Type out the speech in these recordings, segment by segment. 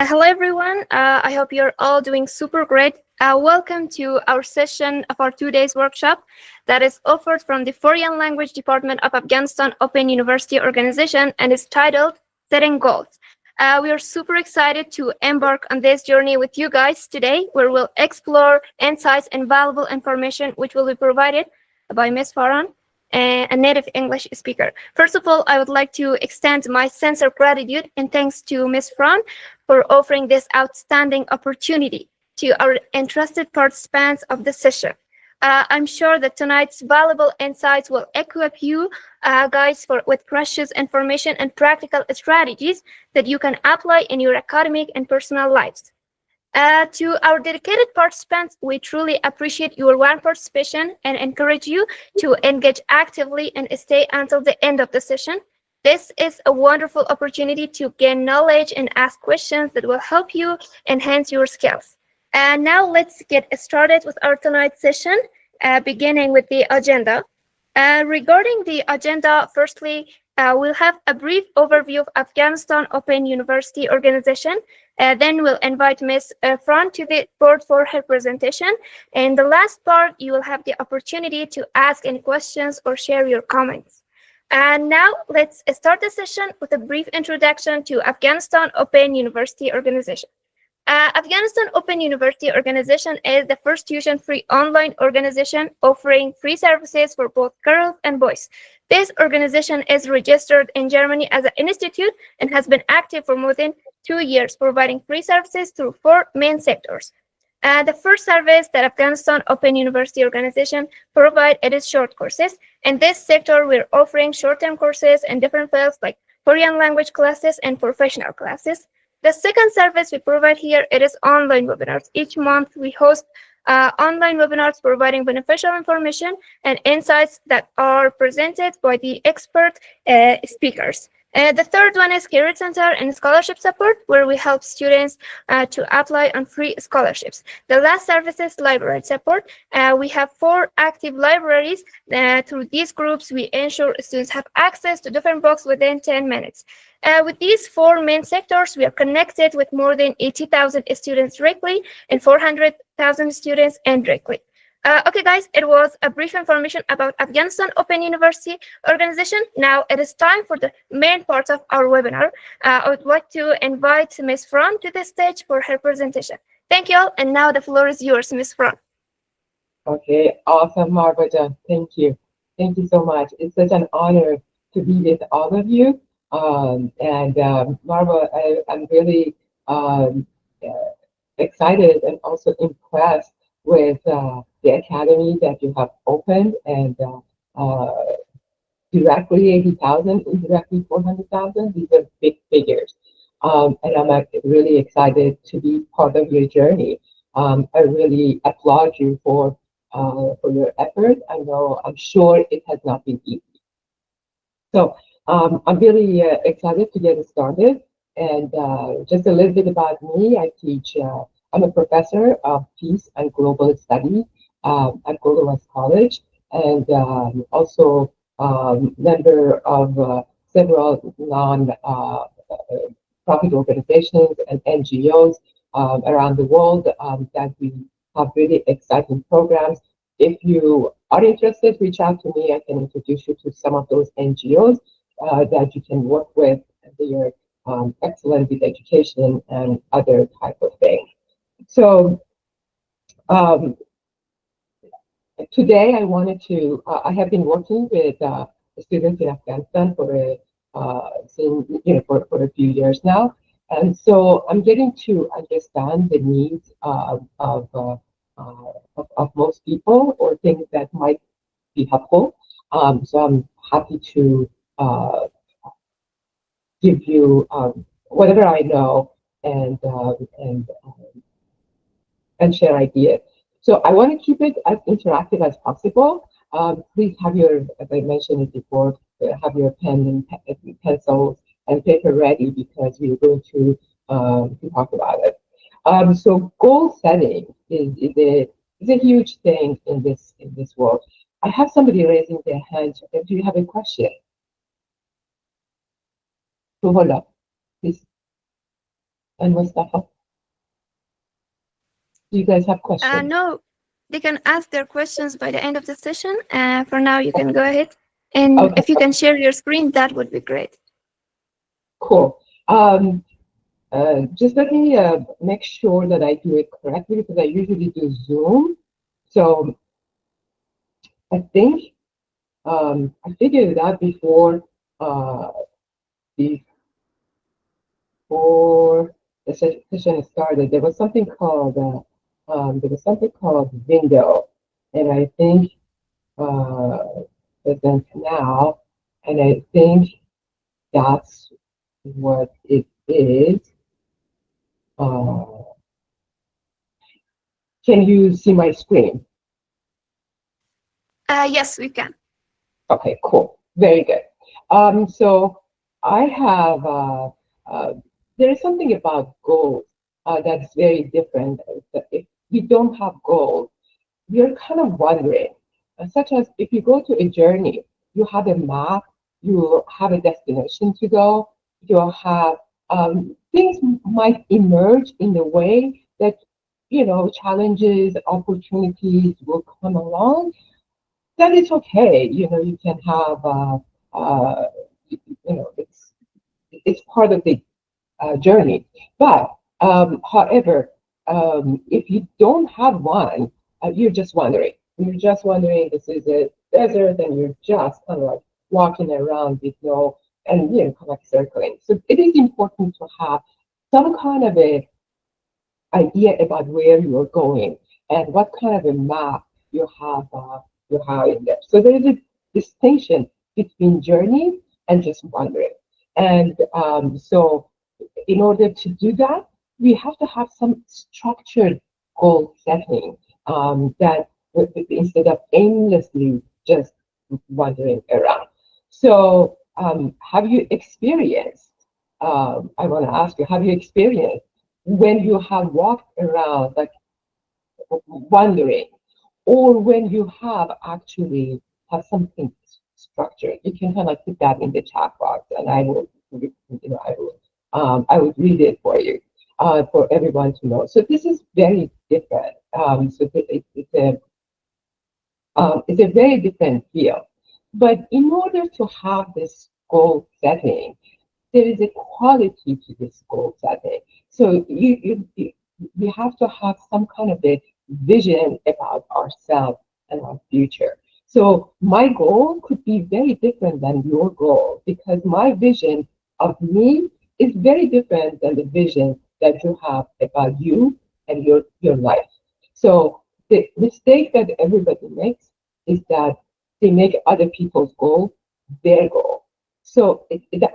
Hello, everyone. I hope you're all doing super great. Welcome to our session of our 2 days workshop that is offered from the Foreign Language Department of Afghanistan Open University Organization and is titled Setting Goals. We are super excited to embark on this journey with you guys today, where we'll explore insights and valuable information which will be provided by Ms. Farhan, a native English speaker. First of all, I would like to extend my sincere gratitude and thanks to Ms. Farhan for offering this outstanding opportunity to our interested participants of the session. I'm sure that tonight's valuable insights will equip you guys with precious information and practical strategies that you can apply in your academic and personal lives. To our dedicated participants, we truly appreciate your warm participation and encourage you to engage actively and stay until the end of the session. This is a wonderful opportunity to gain knowledge and ask questions that will help you enhance your skills. And now let's get started with our tonight's session, beginning with the agenda. Regarding the agenda, firstly, we'll have a brief overview of Afghanistan Open University Organization. Then we'll invite Ms. Fran to the board for her presentation. In the last part, you will have the opportunity to ask any questions or share your comments. And now let's start the session with a brief introduction to Afghanistan Open University Organization. Afghanistan Open University Organization is the first tuition-free online organization offering free services for both girls and boys. This organization is registered in Germany as an institute and has been active for more than 2 years, providing free services through four main sectors. The first service that Afghanistan Open University Organization provide it is short courses. In this sector, we're offering short-term courses in different fields like Korean language classes and professional classes. The second service we provide here, it is online webinars. Each month we host online webinars providing beneficial information and insights that are presented by the expert speakers. The third one is Career Center and Scholarship Support, where we help students to apply on free scholarships. The last service is Library Support. We have four active libraries. Through these groups, we ensure students have access to different books within 10 minutes. With these four main sectors, we are connected with more than 80,000 students directly and 400,000 students indirectly. Okay, guys, it was a brief information about Afghanistan Open University Organization. Now it is time for the main part of our webinar. I would like to invite Ms. Fran to the stage for her presentation. Thank you all, and now the floor is yours, Ms. Fran. Okay, awesome, Margaret. Thank you. Thank you so much. It's such an honor to be with all of you. Marva, I'm really excited and also impressed with the academy that you have opened, and directly 80,000, indirectly 400,000. These are big figures. And I'm really excited to be part of your journey. I really applaud you for your effort. I'm sure it has not been easy. So I'm really excited to get started. And just a little bit about me, I'm a professor of peace and global studies at Golden West College, and also member of several non-profit organizations and NGOs around the world that we have really exciting programs. If you are interested, reach out to me. I can introduce you to some of those NGOs that you can work with. They are excellent with education and other type of things. So today I wanted to, I have been working with students in Afghanistan for a few years now. And so I'm getting to understand the needs of most people, or things that might be helpful. So I'm happy to give you whatever I know and share ideas. So I want to keep it as interactive as possible. Please have your, as I mentioned it before, have your pen and pencils and paper ready, because we're going to talk about it. So goal setting is a huge thing in this world. I have somebody raising their hand. Do you have a question? So hold up, please. and Mustafa, do you guys have questions? No, they can ask their questions by the end of the session. For now, you can go ahead. And Okay, if you can share your screen, that would be great. cool. Just let me make sure that I do it correctly because I usually do Zoom. So I think I figured it out uh, before the session started. There was something called window, and I think uh, present now, and I think that's what it is. Uh, can you see my screen? Yes, we can. Okay, cool. Very good. So I have, there is something about goals that's very different. If we don't have goals, you're kind of wondering, such as if you go to a journey, you have a map, you have a destination to go, you have things might emerge in the way that, challenges, opportunities will come along, then it's okay. You can have, uh, it's part of the journey. But however, if you don't have one, you're just wondering. You're just wondering. This is a desert, and you're just kind of like walking around with no, and kind of like circling. So it is important to have some kind of a idea about where you're going and what kind of a map you have in there. So there is a distinction between journey and just wandering. And so in order to do that, we have to have some structured goal setting that instead of aimlessly just wandering around. So have you experienced? I want to ask you, have you experienced when you have walked around like wondering, or when you have actually have something structured? You can kind of put that in the chat box, and I would read it for you, for everyone to know. So this is very different. It's a very different field. But in order to have this goal setting, there is a quality to this goal setting. So we have to have some kind of a vision about ourselves and our future. So my goal could be very different than your goal because my vision of me is very different than the vision that you have about you and your life. So the mistake that everybody makes is that they make other people's goal their goal. So,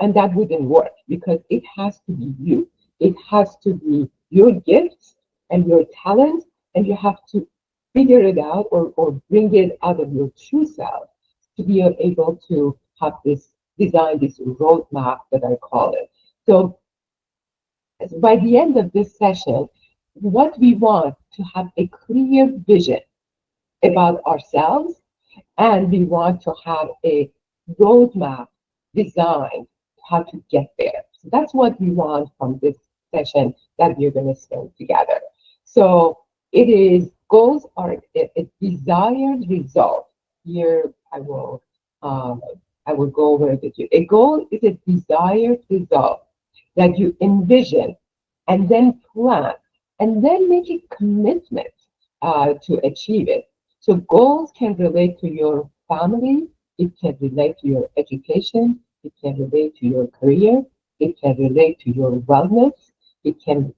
and that wouldn't work because it has to be you. It has to be your gifts and your talent, and you have to figure it out or bring it out of your true self to be able to have this design, this roadmap that I call it. So, by the end of this session, what we want to have a clear vision about ourselves, and we want to have a roadmap designed how to get there. So that's what we want from this session that we're going to spend together. So it is goals are a desired result. Here um, I will go over it with you. A goal is a desired result that you envision and then plan and then make a commitment to achieve it. So goals can relate to your family, it can relate to your education, it can relate to your career, it can relate to your wellness, it can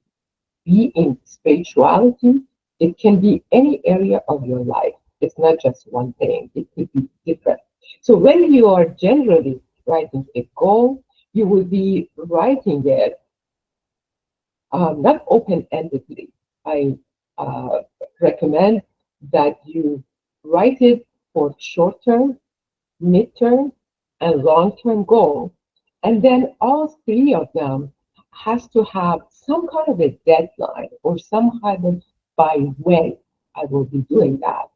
be in spirituality, it can be any area of your life. It's not just one thing, it could be different. So when you are generally writing a goal, you will be writing it not open-endedly. I uh, recommend that you write it for short-term, mid-term, and long-term goal. And then all three of them has to have some kind of a deadline or some kind of by when I will be doing that.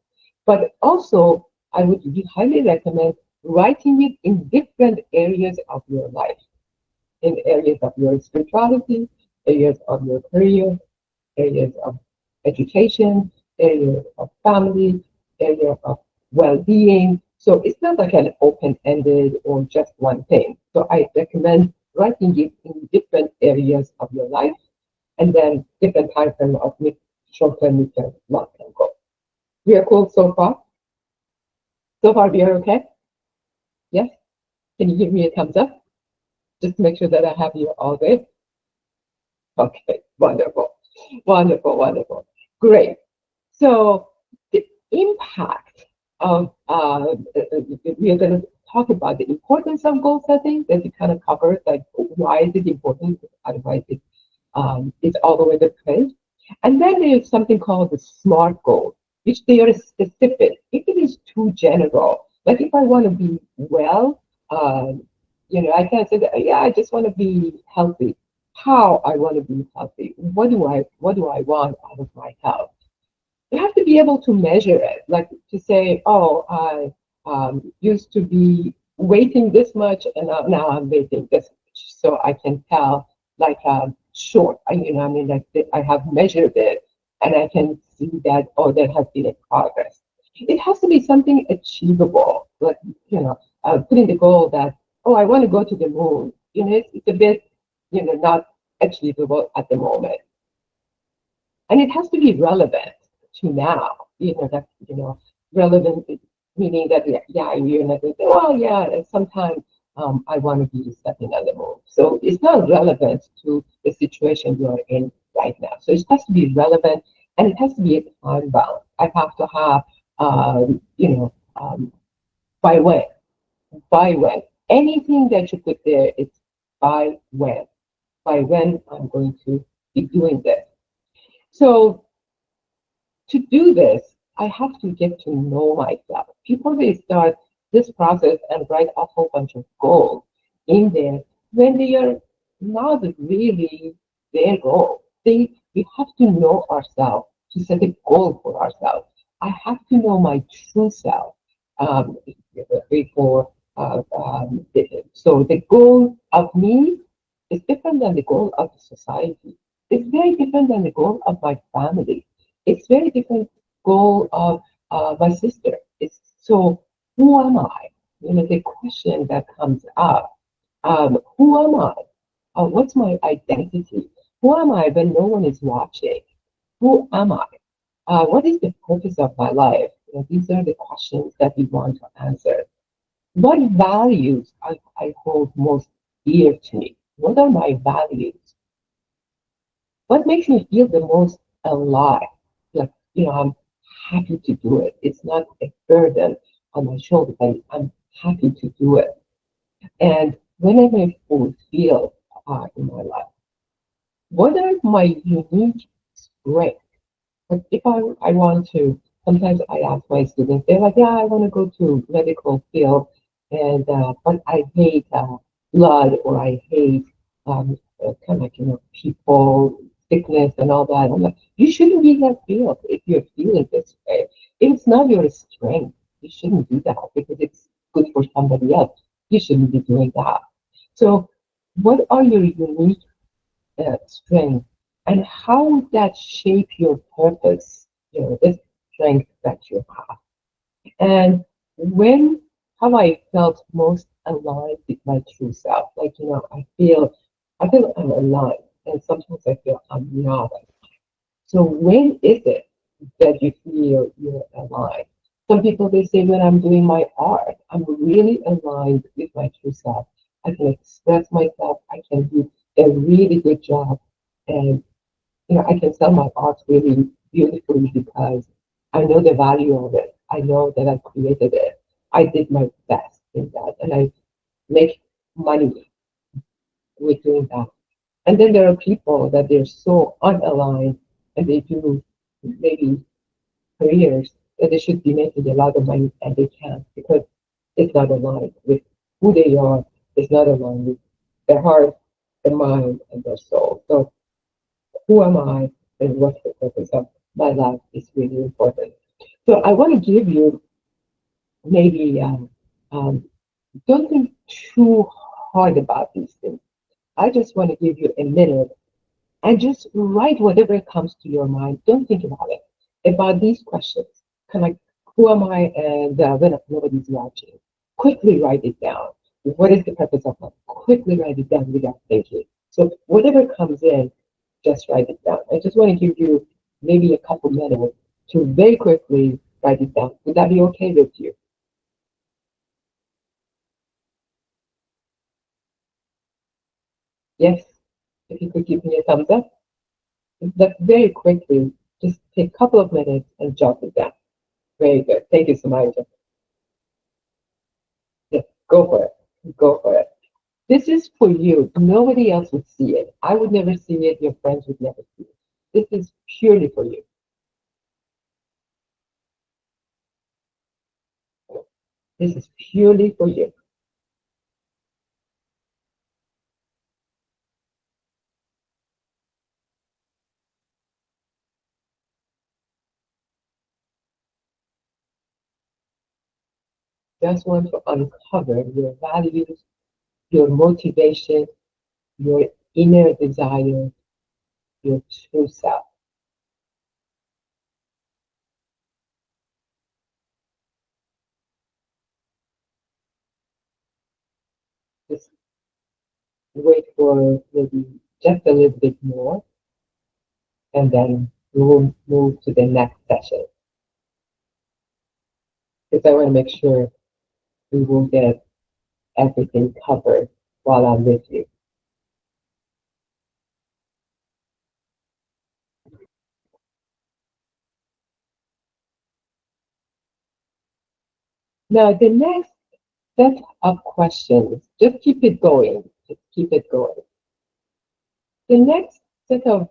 But also, I would highly recommend writing it in different areas of your life, in areas of your spirituality, areas of your career, areas of education, areas of family, area of well-being. So it's not like an open-ended or just one thing. So I recommend writing it in different areas of your life and then different time frame of short-term, mid-term, long-term goals. We are cool so far? So far we are okay? Yes? Can you give me a thumbs up? Just to make sure that I have you all there. Okay, wonderful, wonderful, wonderful. Great. So the impact of we are going to talk about the importance of goal setting that we kind of covered, like why is it important? Otherwise, it's all over the place. And then there's something called the SMART goal, which they are specific. If it is too general, like if I want to be well, I can't say that. Yeah, I just want to be healthy. How I want to be healthy? What do I want out of my health? You have to be able to measure it, like to say, oh, I used to be weighting this much, and now I'm weighting this much, so I can tell, like, short. I mean, like I have measured it, and I can see that, oh, there has been a progress. It has to be something achievable, like putting the goal that, oh, I want to go to the moon. It's a bit, not achievable at the moment, and it has to be relevant to now. That relevant meaning that yeah, you're not going to say, well, yeah, sometimes I want to be stepping on the moon. So it's not relevant to the situation you're in right now. So it has to be relevant, and it has to be a time bound. I have to have, by when, by when. Anything that you put there, it's by when I'm going to be doing this. So to do this, I have to get to know myself. Before they start this process and write a whole bunch of goals in there, when they are not really their goal, we have to know ourselves to set a goal for ourselves. I have to know my true self um, before. So the goal of me is different than the goal of the society. It's very different than the goal of my family. It's very different goal of my sister. It's so who am I? The question that comes up. Who am I? What's my identity? Who am I when no one is watching? Who am I? What is the purpose of my life? These are the questions that we want to answer. What values I hold most dear to me? What are my values? What makes me feel the most alive? Like, I'm happy to do it. It's not a burden on my shoulders. I'm happy to do it. And whenever I fulfill in my life, what are my unique strengths? But if I want to, sometimes I ask my students, they're like, yeah, I want to go to medical field, and but I hate blood, or I hate kind of like, people, sickness and all that. I'm like, you shouldn't be in that field if you're feeling this way. If it's not your strength, you shouldn't do that because it's good for somebody else. You shouldn't be doing that. So what are your unique strength, and how would that shape your purpose, this strength that you have? And when have I felt most aligned with my true self? Like, I feel I'm aligned, and sometimes I feel I'm not. So when is it that you feel you're aligned? Some people, they say, when I'm doing my art, I'm really aligned with my true self. I can express myself. I can do a really good job, and I can sell my art really beautifully because I know the value of it. I know that I created it. I did my best in that, and I make money with doing that. And then there are people that they're so unaligned, and they do maybe careers that they should be making a lot of money, and they can't because it's not aligned with who they are. It's not aligned with their heart, their mind, and their soul. So who am I, and what's the purpose of my life is really important. So I want to give you maybe um, don't think too hard about these things. I just want to give you a minute and just write whatever comes to your mind. Don't think about it. About these questions, kind of like, who am I and when nobody's watching? Quickly write it down. What is the purpose of life? Quickly write it down without thinking. So whatever comes in, just write it down. I just want to give you maybe a couple minutes to very quickly write it down. Would that be okay with you? Yes? If you could give me a thumbs up. But very quickly, just take a couple of minutes and jot it down. Very good. Thank you, Samaya. Yes, go for it. Go for it. This is for you. Nobody else would see it. I would never see it. Your friends would never see it. This is purely for you. This is purely for you. Just want to uncover your values, your motivation, your inner desire, your true self. Just wait for maybe just a little bit more, and then we'll move to the next session. Because I want to make sure we will get everything covered while I'm with you. Now, the next set of questions, just keep it going. Just keep it going. The next set of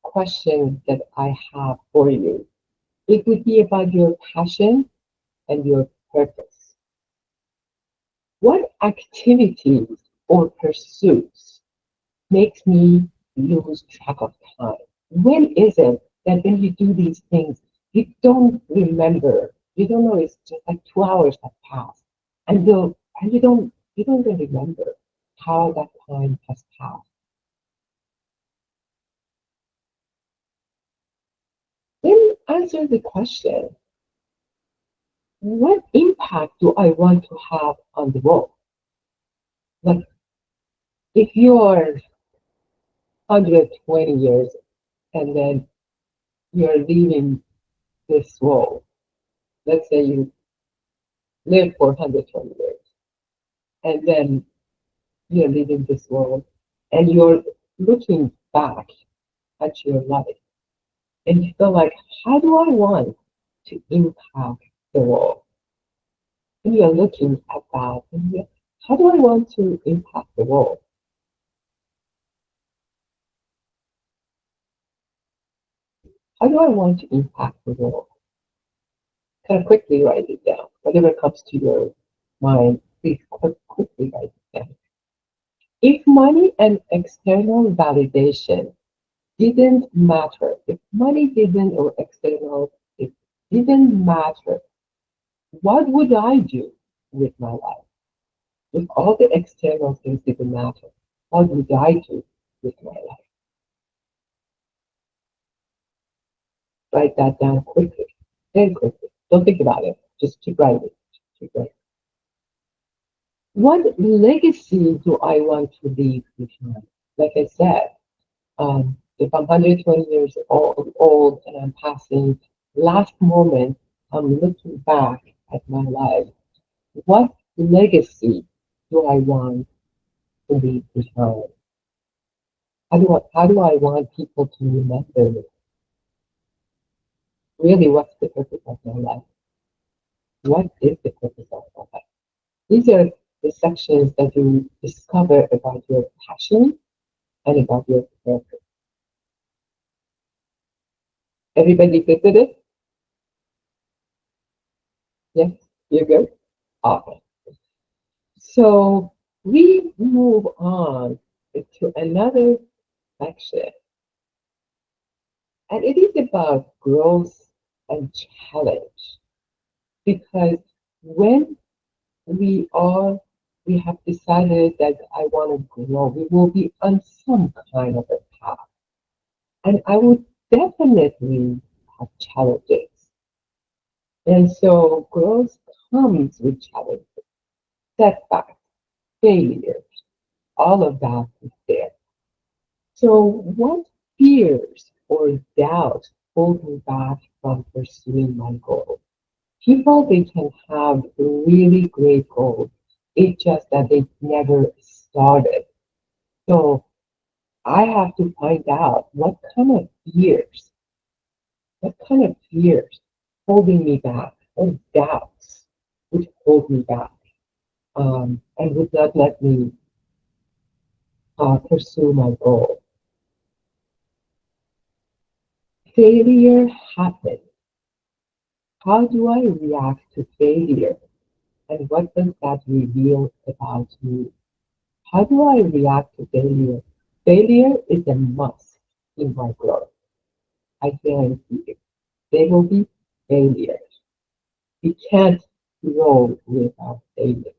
questions that I have for you, it would be about your passion and your purpose. What activities or pursuits makes me lose track of time? When is it that when you do these things, you don't remember? You don't know it's just like 2 hours have passed, and you don't even remember how that time has passed. Then answer the question: what impact do I want to have on the world? Like if you're 120 years and then you're leaving this world, let's say you live for 120 years, and then you're leaving this world and you're looking back at your life and you feel like, how do I want to impact the world? And you're looking at that and you're, how do I want to impact the world? How do I want to impact the world? Kind of quickly write it down. Whatever comes to your mind, please quickly write it down. If money and external validation didn't matter, if money didn't or external, it didn't matter, what would I do with my life? If all the external things didn't matter, what would I do with my life? Write that down quickly, very quickly. Don't think about it. Just keep writing. Keep writing. What legacy do I want to leave behind? Like I said, if I'm 120 years old and I'm passing, last moment, I'm looking back at my life. What legacy do I want to leave behind? How do I want people to remember me? Really, what's the purpose of my life? What is the purpose of my life? These are the sections that you discover about your passion and about your purpose. Everybody good with it? Yes? You're good? Awesome. So we move on to another section, and it is about growth and challenge. Because when we are, we have decided that I want to grow, we will be on some kind of a path. And I would definitely have challenges. And so growth comes with challenges, setbacks, failures, all of that is there. So what fears or doubts hold me back from pursuing my goal? People, they can have really great goals. It's just that they never started. So I have to find out what kind of fears holding me back, or doubts would hold me back, and would not let me pursue my goal. Failure happens. How do I react to failure? And what does that reveal about me? How do I react to failure? Failure is a must in my growth. I guarantee you. There will be failures. We can't grow without failure.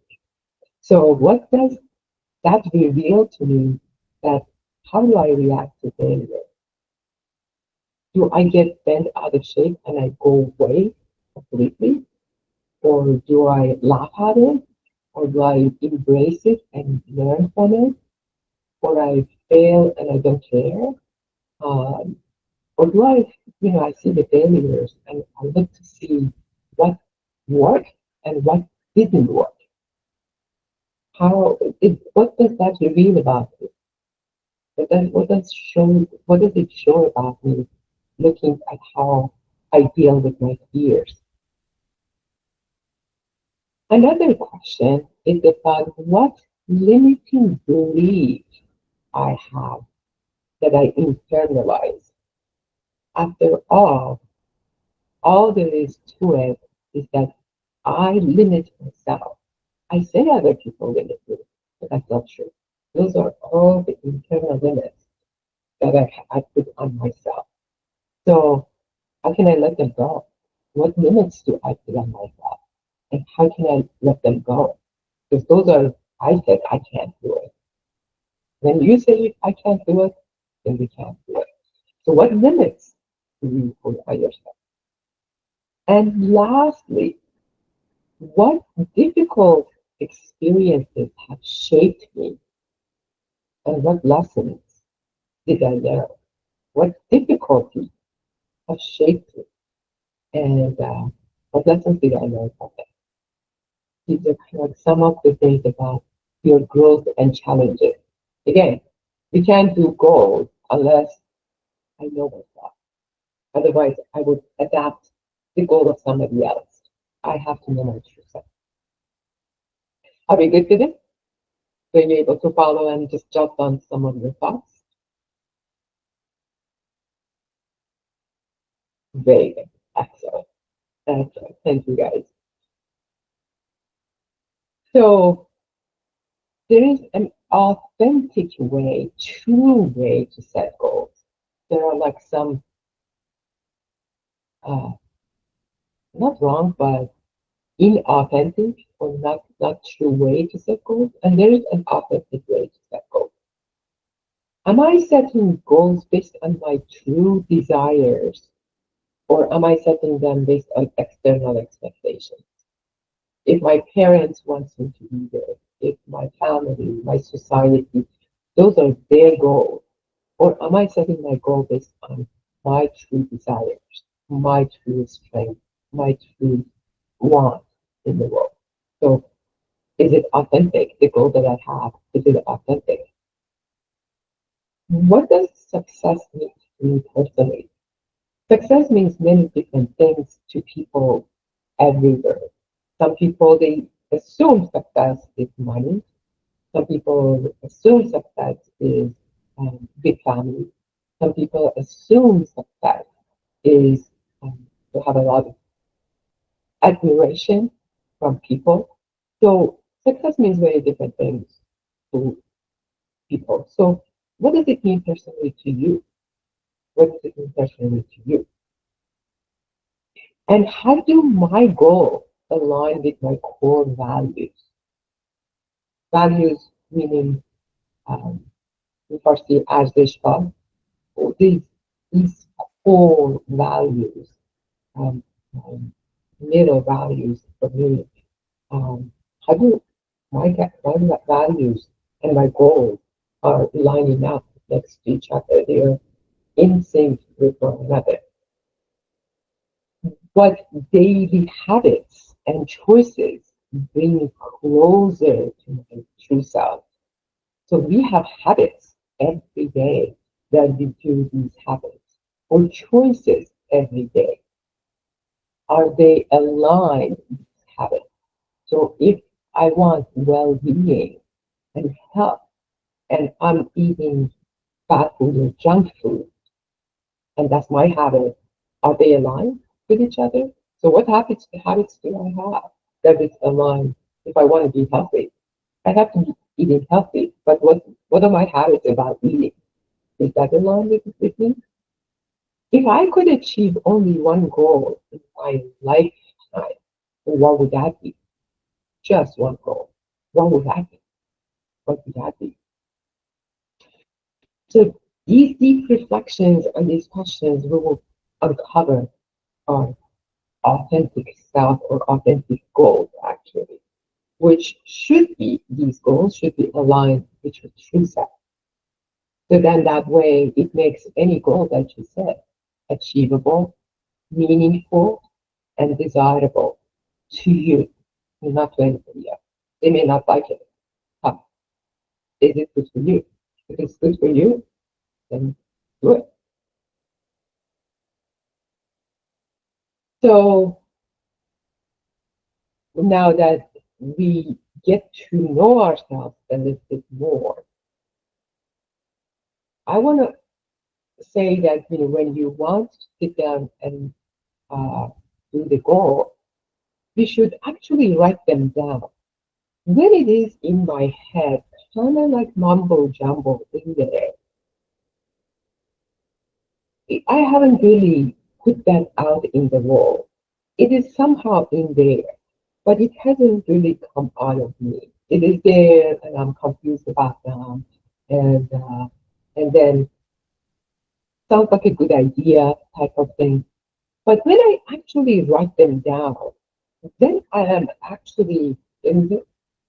So what does that reveal to me? That how do I react to failure? Do I get bent out of shape and I go away completely? Or do I laugh at it? Or do I embrace it and learn from it? Or I fail and I don't care? Um, or do I see the failures and I look to see what worked and what didn't work? What does that reveal about me? What does it show about me looking at how I deal with my fears? Another question is about what limiting belief I have that I internalize. After all there is to it is that I limit myself. I say other people limit me, but that's not true. Those are all the internal limits that I put on myself. So how can I let them go? What limits do I put on myself? And how can I let them go? Because those are, I said I can't do it. When you say I can't do it, then we can't do it. So what limits do you put on yourself? And lastly, what difficult experiences have shaped me, and what lessons did I learn? What difficulty has shaped me, and what lessons did I learn from it? These are kind of some of the things about your growth and challenges. Again, we can't do goals unless I know myself. Otherwise, I would adapt the goal of somebody else. I have to know my true self. Are we good today? Were you able to follow and just jot down some of your thoughts? Very good. Excellent. Excellent. Thank you, guys. So there is an authentic way, true way to set goals. There are like some, uh, not wrong, but inauthentic or not true way to set goals. And there is an authentic way to set goals. Am I setting goals based on my true desires, or am I setting them based on external expectations? If my parents want me to be there, if my family, my society, those are their goals. Or am I setting my goal based on my true desires, my true strength, my true want in the world? So is it authentic? The goal that I have, is it authentic? What does success mean to me personally? Success means many different things to people everywhere. Some people, they assume success is money. Some people assume success is big family. Some people assume success is to have a lot of admiration from people. So success means very different things to people. So what does it mean personally to you? What does it mean personally to you? And how do my goals align with my core values? Values meaning, in Farsi, ارزش ها. these core values, um, um, middle values for me. How do my values and my goals are lining up next to each other? They're in sync with one another. What daily habits and choices bring me closer to my true self? So we have habits every day that we do these habits, or choices every day. Are they aligned with these habits? So if I want well-being and health, and I'm eating fast food or junk food, and that's my habit, are they aligned with each other? So what habits do I have that is aligned if I want to be healthy? I have to be eating healthy, but what are my habits about eating? Is that aligned with me? If I could achieve only one goal in my lifetime, what would that be? Just one goal. What would that be? What would that be? So these deep reflections on these questions we will uncover our authentic self or authentic goals actually, which should be these goals should be aligned with your true self. So then that way it makes any goal that you set achievable, meaningful, and desirable to you, not to anybody else. They may not like it. Huh. Is it good for you? If it's good for you, then do it. So now that we get to know ourselves a little bit more, I want to say that when you want to sit down and uh, do the goal, we should actually write them down. When it is in my head, kind of like mumbo jumbo in there, I haven't really put that out in the world. It is somehow in there, but it hasn't really come out of me. It is there, and I'm confused about them, and then sounds like a good idea type of thing. But when I actually write them down, then I am actually in the,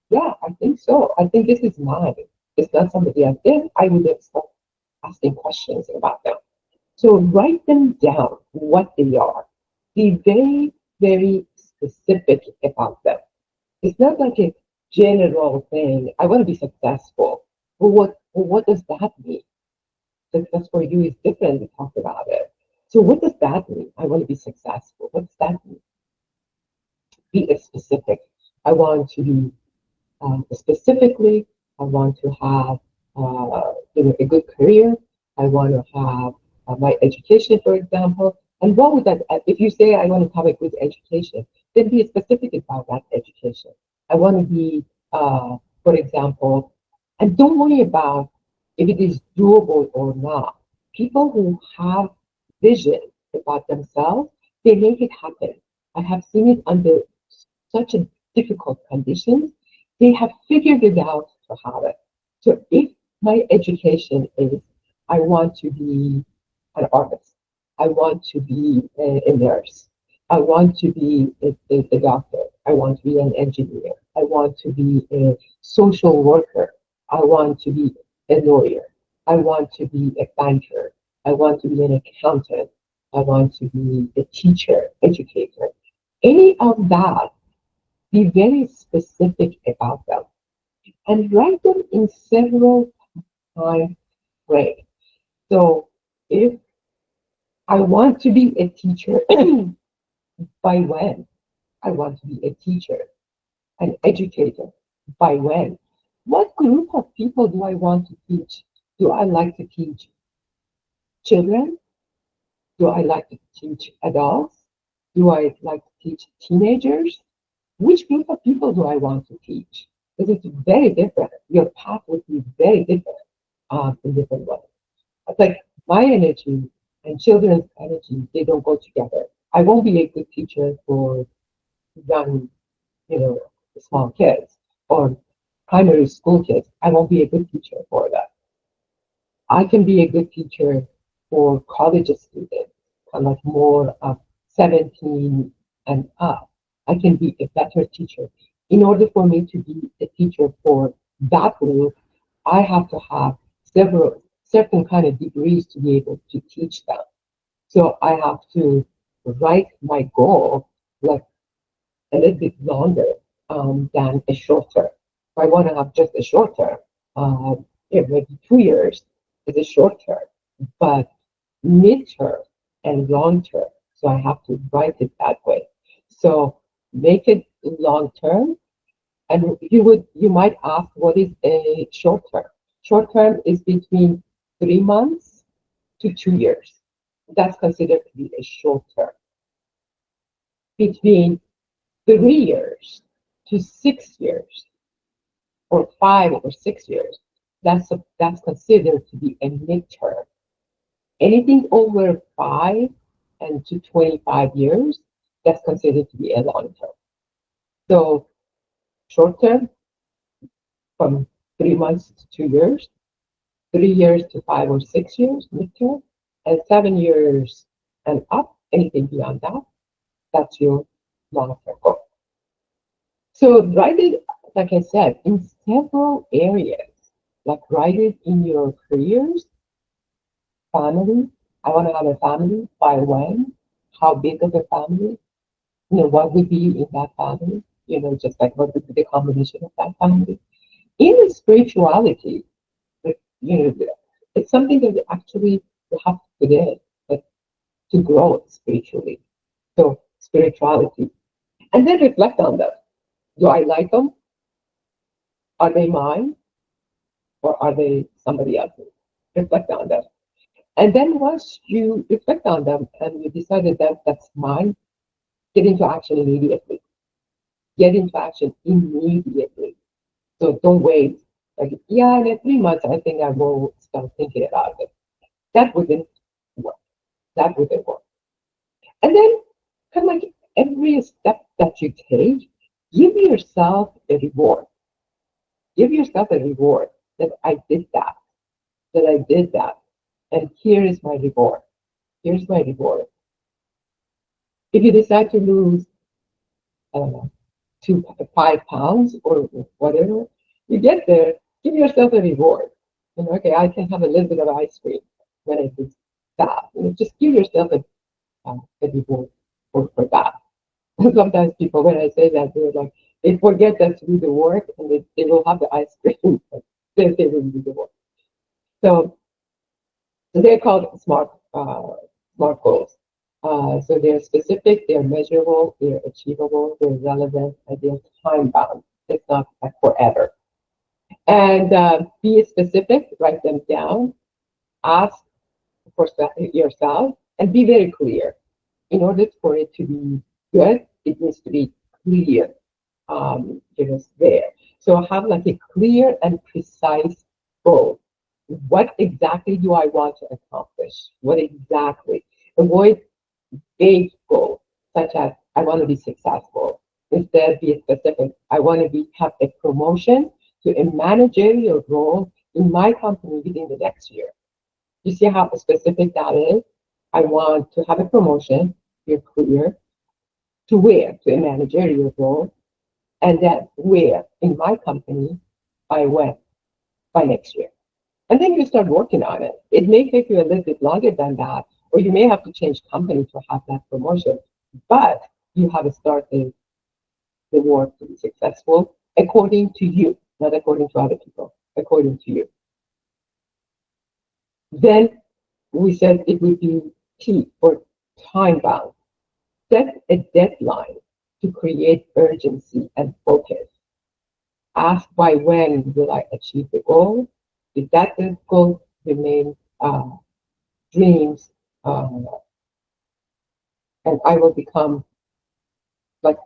yeah, I think so. I think this is mine. It's not somebody else. Then I would start asking questions about them. So write them down, what they are. Be very, very specific about them. It's not like a general thing. I want to be successful. Well, what does that mean? Success for you is different. We talked about it. So what does that mean? I want to be successful. What does that mean? Be specific. I want to be specifically, I want to have a good career. I want to have my education, for example. And what would that? If you say I want to have a good education, then be specific about that education. I want to be, for example, and don't worry about if it is doable or not. People who have vision about themselves, they make it happen. I have seen it under such a difficult conditions, they have figured it out to have it. So if my education is, I want to be an artist, I want to be a nurse, I want to be a doctor, I want to be an engineer, I want to be a social worker, I want to be a lawyer, I want to be a banker, I want to be an accountant, I want to be a teacher, educator. Any of that, be very specific about them and write them in several time frames. So if I want to be a teacher, by when? I want to be a teacher, an educator, by when? What group of people do I want to teach? Do I like to teach children? Do I like to teach adults? Do I like to teach teenagers? Which group of people do I want to teach? Because it's very different. Your path would be very different in different ways. It's like my energy and children's energy, they don't go together. I won't be a good teacher for young, you know, small kids or primary school kids. I won't be a good teacher for that. I can be a good teacher. for college students, kind of more of 17 and up, I can be a better teacher. In order for me to be a teacher for that group, I have to have several certain kind of degrees to be able to teach them. So I have to write my goal like a little bit longer than a short term. If I want to have just a short term, maybe 2 years is a short term, but mid-term and long term. So I have to write it that way. So make it long term. And you might ask, what is a short term? Short term is between 3 months to 2 years. That's considered to be a short term. Between 3 years to 6 years, or 5 or 6 years, that's considered to be a midterm. Anything over 5 and to 25 years, that's considered to be a long term. So short term from 3 months to 2 years, 3 years to 5 or 6 years midterm, and 7 years and up, anything beyond that, that's your long term goal. So write it, like I said, in several areas. Like write it in your careers, family. I want to have a family. By when? How big of a family? What would be in that family? Just like what would be the combination of that family? In spirituality, like, it's something that actually you have to put in, like to grow spiritually. So spirituality. And then reflect on them. Do I like them? Are they mine? Or are they somebody else's? Reflect on them. And then once you reflect on them and you decided that that's mine, get into action immediately. Get into action immediately. So don't wait. Like, yeah, in 3 months, I think I will start thinking about it. That wouldn't work. That wouldn't work. And then, kind of like every step that you take, give yourself a reward. Give yourself a reward that I did that, that I did that. And here is my reward. Here's my reward. If you decide to lose, I don't know, 5 pounds or whatever, you get there, give yourself a reward. Okay, I can have a little bit of ice cream when I do that. Just give yourself a reward for that. Sometimes people, when I say that, they're like, they forget that to do the work and they will have the ice cream, but they will do the work. So they're called smart goals. So they're specific, they're measurable, they're achievable, they're relevant, and they're time bound. It's not like forever. And be specific, write them down, ask for yourself, and be very clear. In order for it to be good, it needs to be clear, there. So have like a clear and precise goal. What exactly do I want to accomplish? What exactly? Avoid vague goals, such as I want to be successful. Instead, be specific. I want to have a promotion to a managerial role in my company within the next year. You see how specific that is? I want to have a promotion, you're clear, to where? To a managerial role, and then where? In my company, by when? By next year. And then you start working on it. It may take you a little bit longer than that, or you may have to change company to have that promotion, but you have started the work to be successful according to you, not according to other people, according to you. Then we said it would be key or time bound. Set a deadline to create urgency and focus. Ask by when will I achieve the goal? If that goal remains dreams, and I will become like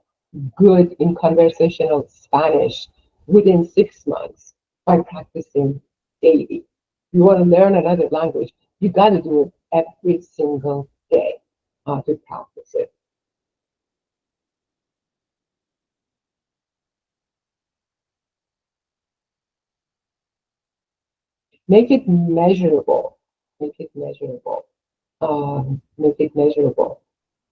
good in conversational Spanish within 6 months by practicing daily. You want to learn another language, you got to do it every single day to practice it. Make it measurable. Make it measurable. make it measurable.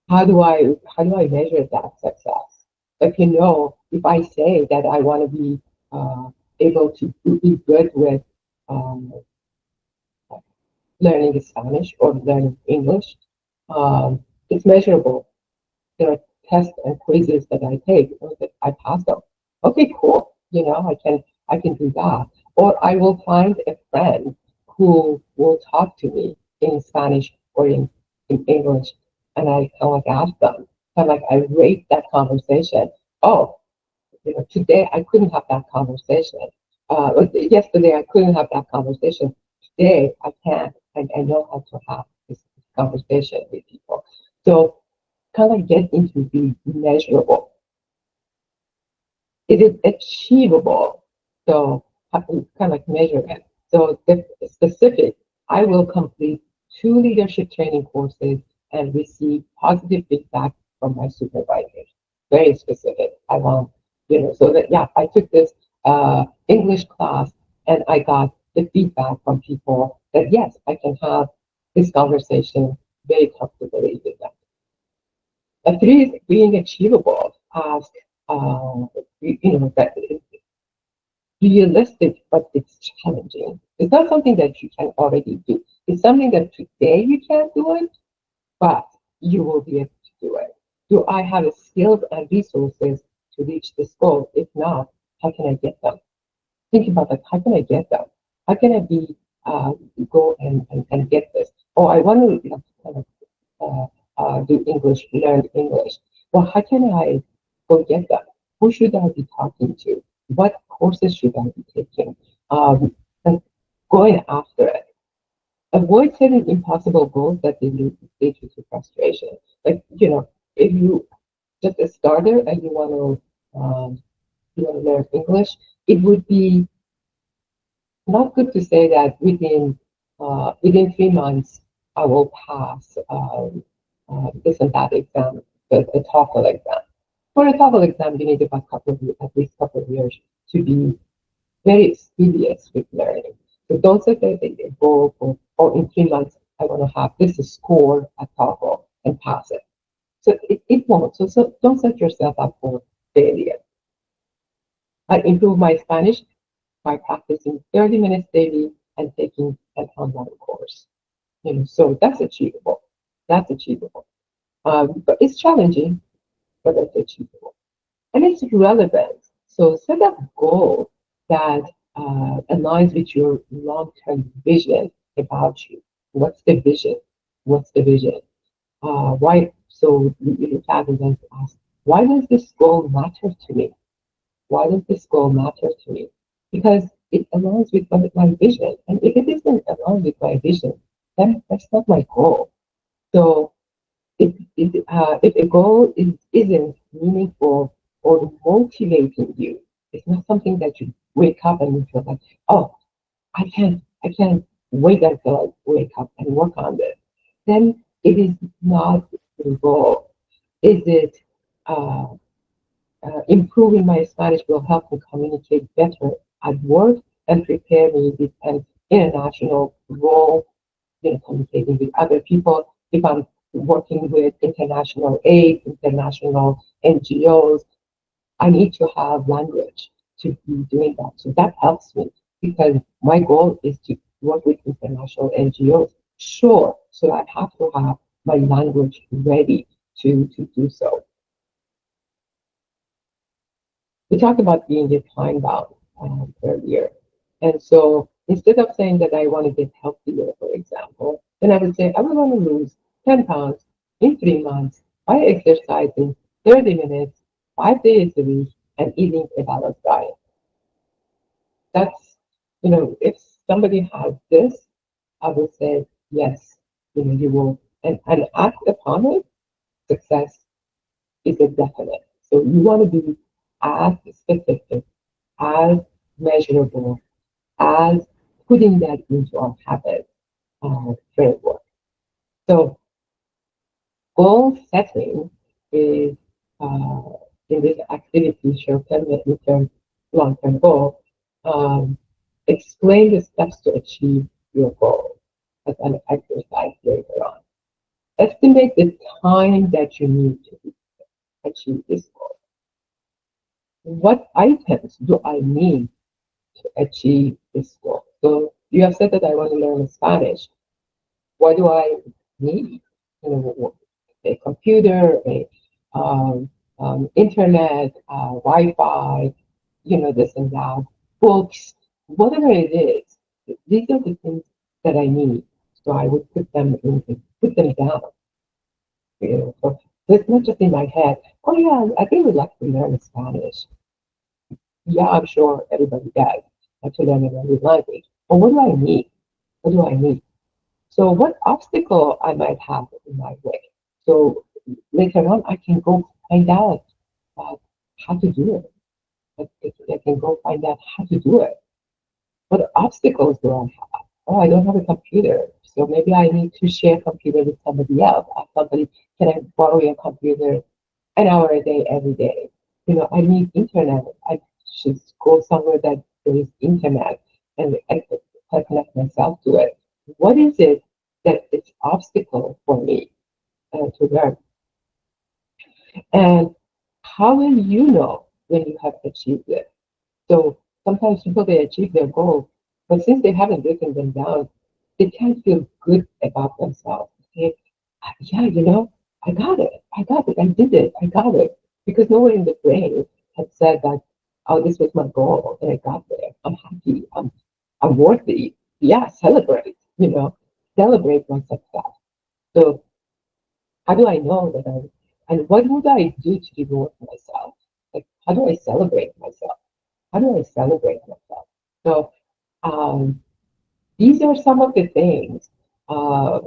How do I measure that success? Like, if I say that I want to be uh, able to be good with um, learning Spanish or learning English, it's measurable. There are tests and quizzes that I take or that I pass them. Okay, cool. I can do that. Or I will find a friend who will talk to me in Spanish or in English, and I kind of like ask them. Kind of like I rate that conversation. Oh, today I couldn't have that conversation. Yesterday I couldn't have that conversation. Today I can, and I know how to have this conversation with people. So kind of get into the measurable. Is it achievable? So how to kind of like measure it. So the specific, I will complete 2 leadership training courses and receive positive feedback from my supervisors. Very specific. I want, so that, yeah, I took this English class and I got the feedback from people that yes, I can have this conversation very comfortably with them. Three is being achievable. Ask, uh, that is realistic, but it's challenging. It's not something that you can already do. It's something that today you can't do it, but you will be able to do it. Do I have the skills and resources to reach this goal? If not, how can I get them? Think about that. How can I get them? How can I uh, go and get this? Oh, I want to kind of do English, learn English. Well, how can I go get that? Who should I be talking to? What courses should I be taking? And going after it. Avoid setting impossible goals that lead you to frustration. Like, if you just a starter and you want to learn English, it would be not good to say that within 3 months I will pass this and that exam, the TOEFL exam. For a TOEFL exam, you need about at least couple of years to be very studious with learning. So don't set a goal for, oh, in 3 months I want to have this score at TOEFL and pass it. So it won't. So don't set yourself up for failure. I improve my Spanish by practicing 30 minutes daily and taking an online course. So that's achievable. That's achievable. But it's challenging, but it's achievable. And it's relevant. So set a goal that aligns with your long-term vision about you. What's the vision? What's the vision? Why? So you have to ask, why does this goal matter to me? Why does this goal matter to me? Because it aligns with my vision. And if it isn't aligned with my vision, then that's not my goal. So if a goal isn't meaningful or motivating you, it's not something that you wake up and you feel like, oh, I can't wait until I wake up and work on this. Then it is not your goal. Is it uh, improving my Spanish will help me communicate better at work and prepare me with an international role, communicating with other people. If I'm working with international aid, international NGOs, I need to have language to be doing that. So that helps me because my goal is to work with international NGOs. Sure, so I have to have my language ready to do so. We talked about being a time bound earlier. And so instead of saying that I want to get healthier, for example, then I would say I would want to lose 10 pounds in 3 months by exercising 30 minutes, 5 days a week, and eating a balanced diet. That's, if somebody has this, I would say, yes, you will, and act upon it, success is a definite. So you want to be as specific, as measurable, as putting that into our habit framework. So goal setting is uh, in this activity, short-term, mid-term, long-term goal, um, explain the steps to achieve your goal as an exercise later on. Estimate the time that you need to achieve this goal. What items do I need to achieve this goal? So you have said that I want to learn Spanish. What do I need? You know, a computer, a um, internet, Wi-Fi, this and that, books, whatever it is. These are the things that I need. So I would put them down. So it's not just in my head. Oh yeah, I really like to learn Spanish. Yeah, I'm sure everybody does. To learn another language. But what do I need? What do I need? So what obstacle I might have in my way. So later on, I can go find out uh, how to do it. I can go find out how to do it. What obstacles do I have? Oh, I don't have a computer. So maybe I need to share a computer with somebody else. Ask somebody, can I borrow your computer an hour a day, every day? I need internet. I should go somewhere that there is internet and I connect myself to it. What is it that is obstacle for me to learn? And how will you know when you have achieved it? So sometimes people they achieve their goals, but since they haven't written them down, they can't feel good about themselves. They say, yeah, I got it. I got it. I did it. I got it. Because nowhere in the brain had said that, oh, this was my goal and I got there. I'm happy. I'm worthy. Yeah, celebrate my success. So how do I know that and what would I do to reward myself? Like, how do I celebrate myself? How do I celebrate myself? So these are some of the things. Uh,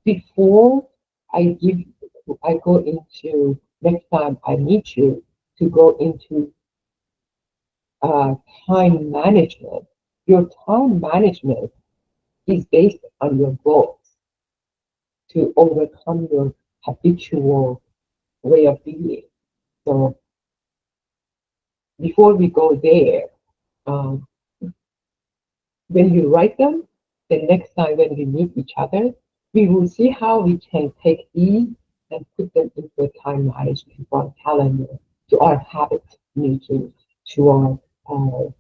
Before I give, I go into next time I meet you to go into uh, time management. Your time management is based on your goals to overcome your habitual way of being. So before we go there, um, when you write them, the next time when we meet each other, we will see how we can take these and put them into a time management to our calendar, to our habit making, to our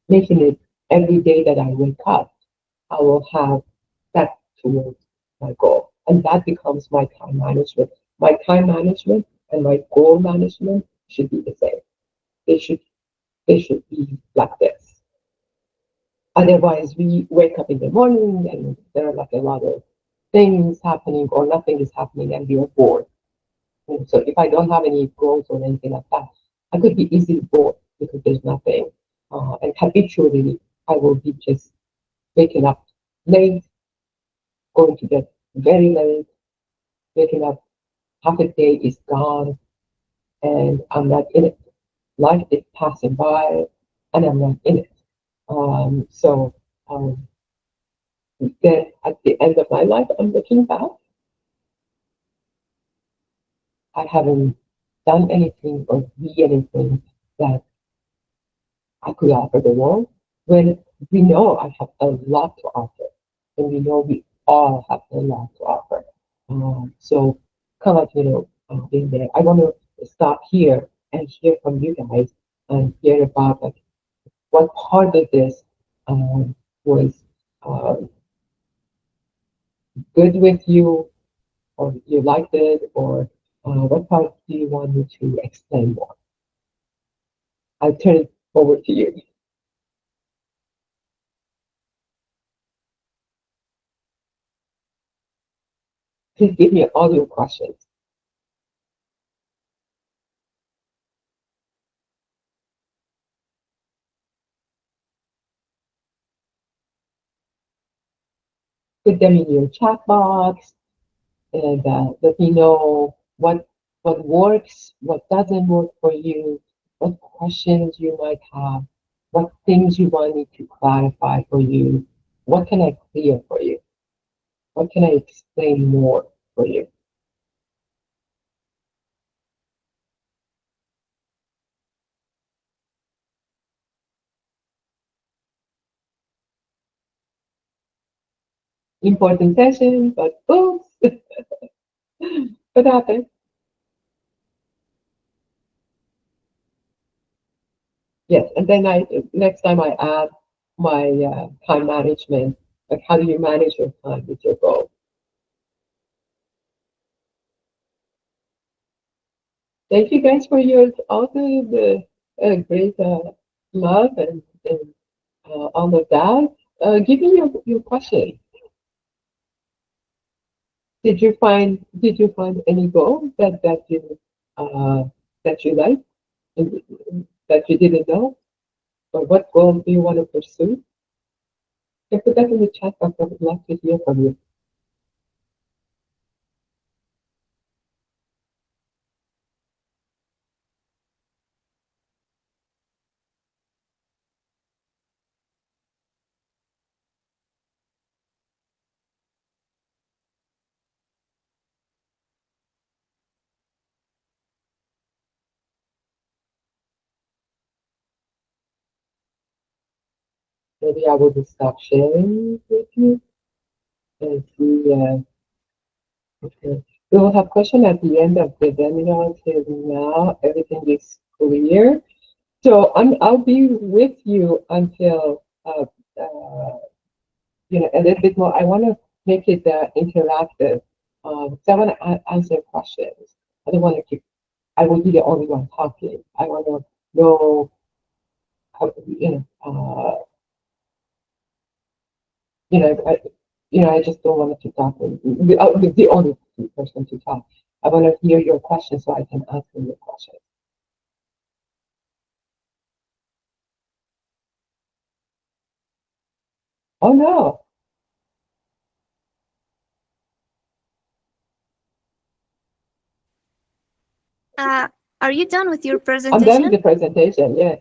making it every day that I wake up, I will have that towards my goal. And that becomes my time management. My time management and my goal management should be the same. They should they should be like this. Otherwise, we wake up in the morning and there are like a lot of things happening or nothing is happening and we are bored. And so if I don't have any goals or anything like that, I could be easily bored because there's nothing. And habitually, I will be just waking up late, going to bed very late, waking up half a day is gone, and I'm not in it. Life is passing by, and I'm not in it. So then at the end of my life, I'm looking back. I haven't done anything or be anything that I could offer the world. When we know I have a lot to offer, and we know we all have a lot to offer. So kind of like being there. I want to stop here and hear from you guys and hear about like what part of this was um, good with you, or you liked it, or what part do you want me to explain more? I'll turn it over to you. Please give me all your questions. Put them in your chat box and let me know what works, what doesn't work for you, what questions you might have, what things you want me to clarify for you, what can I clear for you, what can I explain more for you. important session, but oops, what happened? Yes, and then next time I add my time management, like how do you manage your time with your goal? Thank you guys for your also the great love and all of that. Give me your question. Did you find any goal uh, that you like and that you didn't know? Or what goal do you want to pursue? You put that in the chat box. I would love to hear from you. Maybe I will just stop sharing with you and see. Okay. We will have question at the end of the webinar. Until now, everything is clear. So I'll be with you until uh, a little bit more. I want to make it interactive. So I want to answer questions. I don't want to keep. I will be the only one talking. I want to know how, I, I just don't want to talk. With the only person to talk. I want to hear your questions so I can answer your questions. Oh no, Uh, are you done with your I'm done with presentation? the presentation. Yes.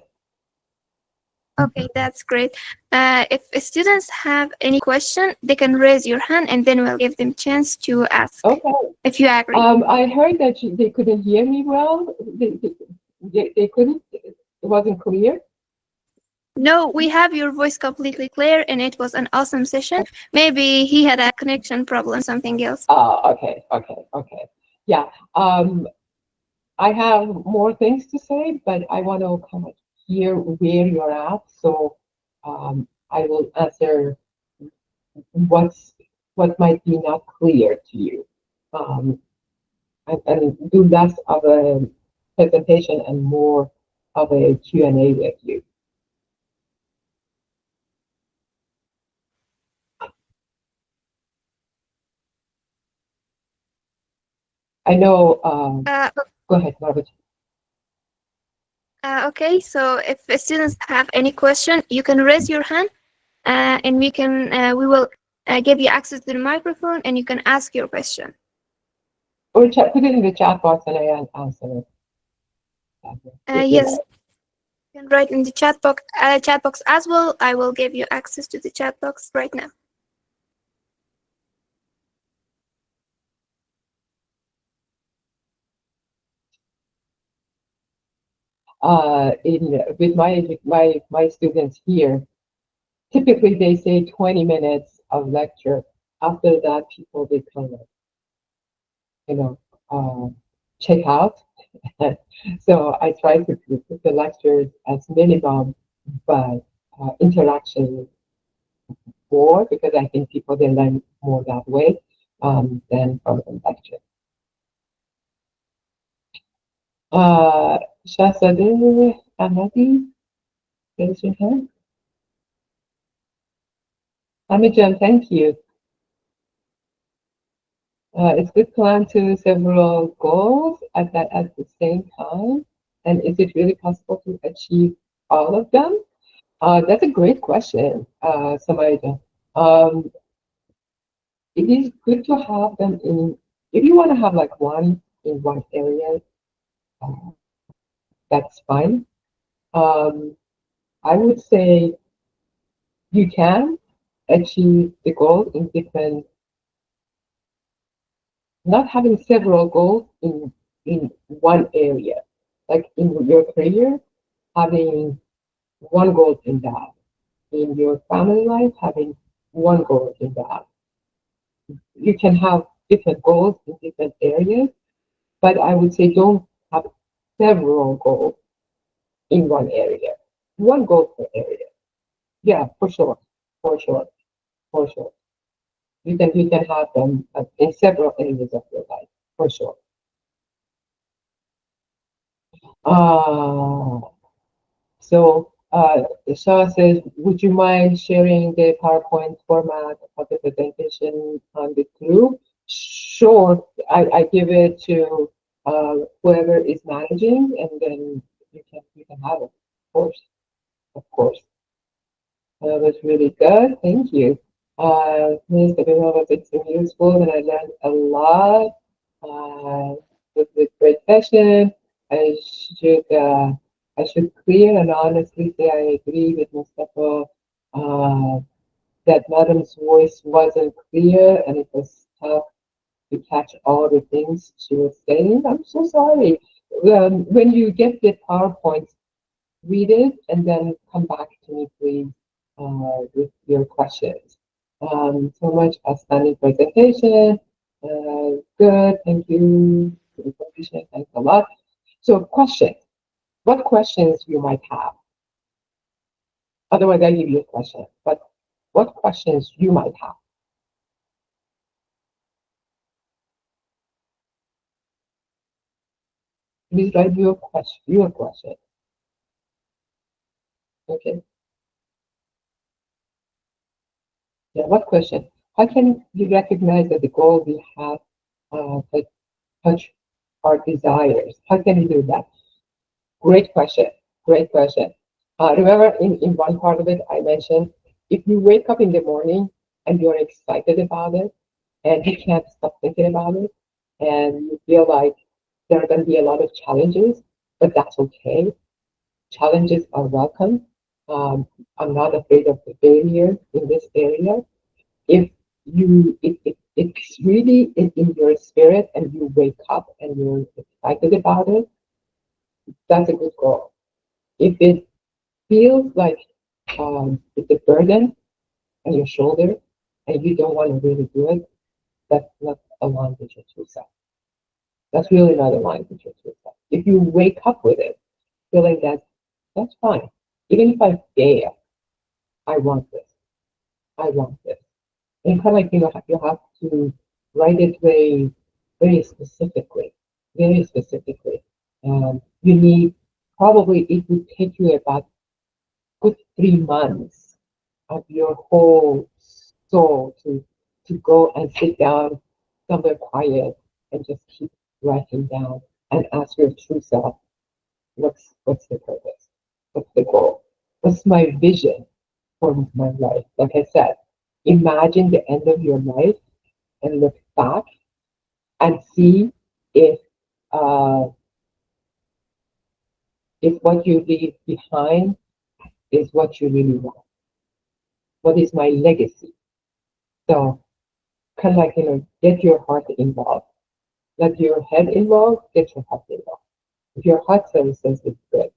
Okay, that's great. If students have any question, they can raise your hand and then we'll give them chance to ask, Okay. if you agree. I heard that they couldn't hear me well. They couldn't. It wasn't clear. No, we have your voice completely clear and it was an awesome session. Maybe he had a connection problem, something else. Okay, okay, okay. Yeah. I have more things to say, but I want to kind of hear where you're at. So I will answer what's what might be not clear to you. Um, and do less of a presentation and more of a Q&A with you. I know, Uh, go ahead, Robert. okay, so if students have any question, you can raise your hand and we will give you access to the microphone and you can ask your question. Or put it in the chat box and I answer it. If you Yes, like. you can write in the chat box as well. I will give you access to the chat box right now. With my students here, typically they say 20 minutes of lecture. After that, people they kind of, you know, uh, check out. So I try to keep the lectures as minimum, but interaction more because I think people they learn more that way than from the lecture. Shahzadeh Ahmadi, raise your hand. Hamijan, thank you. It's good to plan to several goals at the same time. And is it really possible to achieve all of them? That's a great question, Samaida. Um, it is good to have them in, if you want to have like one in one area, uh, that's fine. Um, I would say you can achieve the goal in different, not having several goals in one area. Like in your career, having one goal in that. In your family life, having one goal in that. You can have different goals in different areas, but I would say don't have several goals in one area. One goal per area. Yeah, for sure, for sure, for sure. You can have them in several areas of your life, for sure. Uh, so Shah says, would you mind sharing the PowerPoint format of the presentation on the group? Sure, I give it to whoever is managing, and then you can have it. Of course, of course. That was really good. Thank you. Ms. Gabriela, it's been useful and I learned a lot. With great session. I should uh, I should clear and honestly say I agree with Mustafa that Madam's voice wasn't clear and it was tough to catch all the things she was saying. I'm so sorry. When you get the PowerPoint, read it and then come back to me, please, with your questions. So much outstanding presentation. Good, thank you for the information. Thanks a lot. So, questions. What questions you might have? Otherwise, I give you a question. But what questions you might have? Please write your question. Your question. Okay. Yeah. What question? How can you recognize that the goal we have like touch our desires? How can you do that? Great question. Great question. Remember, in one part of it, I mentioned if you wake up in the morning and you're excited about it and you can't stop thinking about it and you feel like there are going to be a lot of challenges, but that's okay. Challenges are welcome. Um, I'm not afraid of the failure in this area. If it's really in your spirit and you wake up and you're excited about it, that's a good goal. If it feels like it's a burden on your shoulder and you don't want to really do it, that's not aligned with your true self. That's really not aligned with your true self. If you wake up with it, feeling that that's fine. Even if I fail, I want this. I want this. And kind of like you have to write it very specifically, very specifically. You need probably it would take you about good 3 months of your whole soul to go and sit down somewhere quiet and just keep writing down and ask your true self, what's the purpose? What's the goal? What's my vision for my life? Like I said, imagine the end of your life and look back and see if uh, if what you leave behind is what you really want. What is my legacy? So kind of like get your heart involved. Let your head involved, get your heart involved. If your heart says it's good,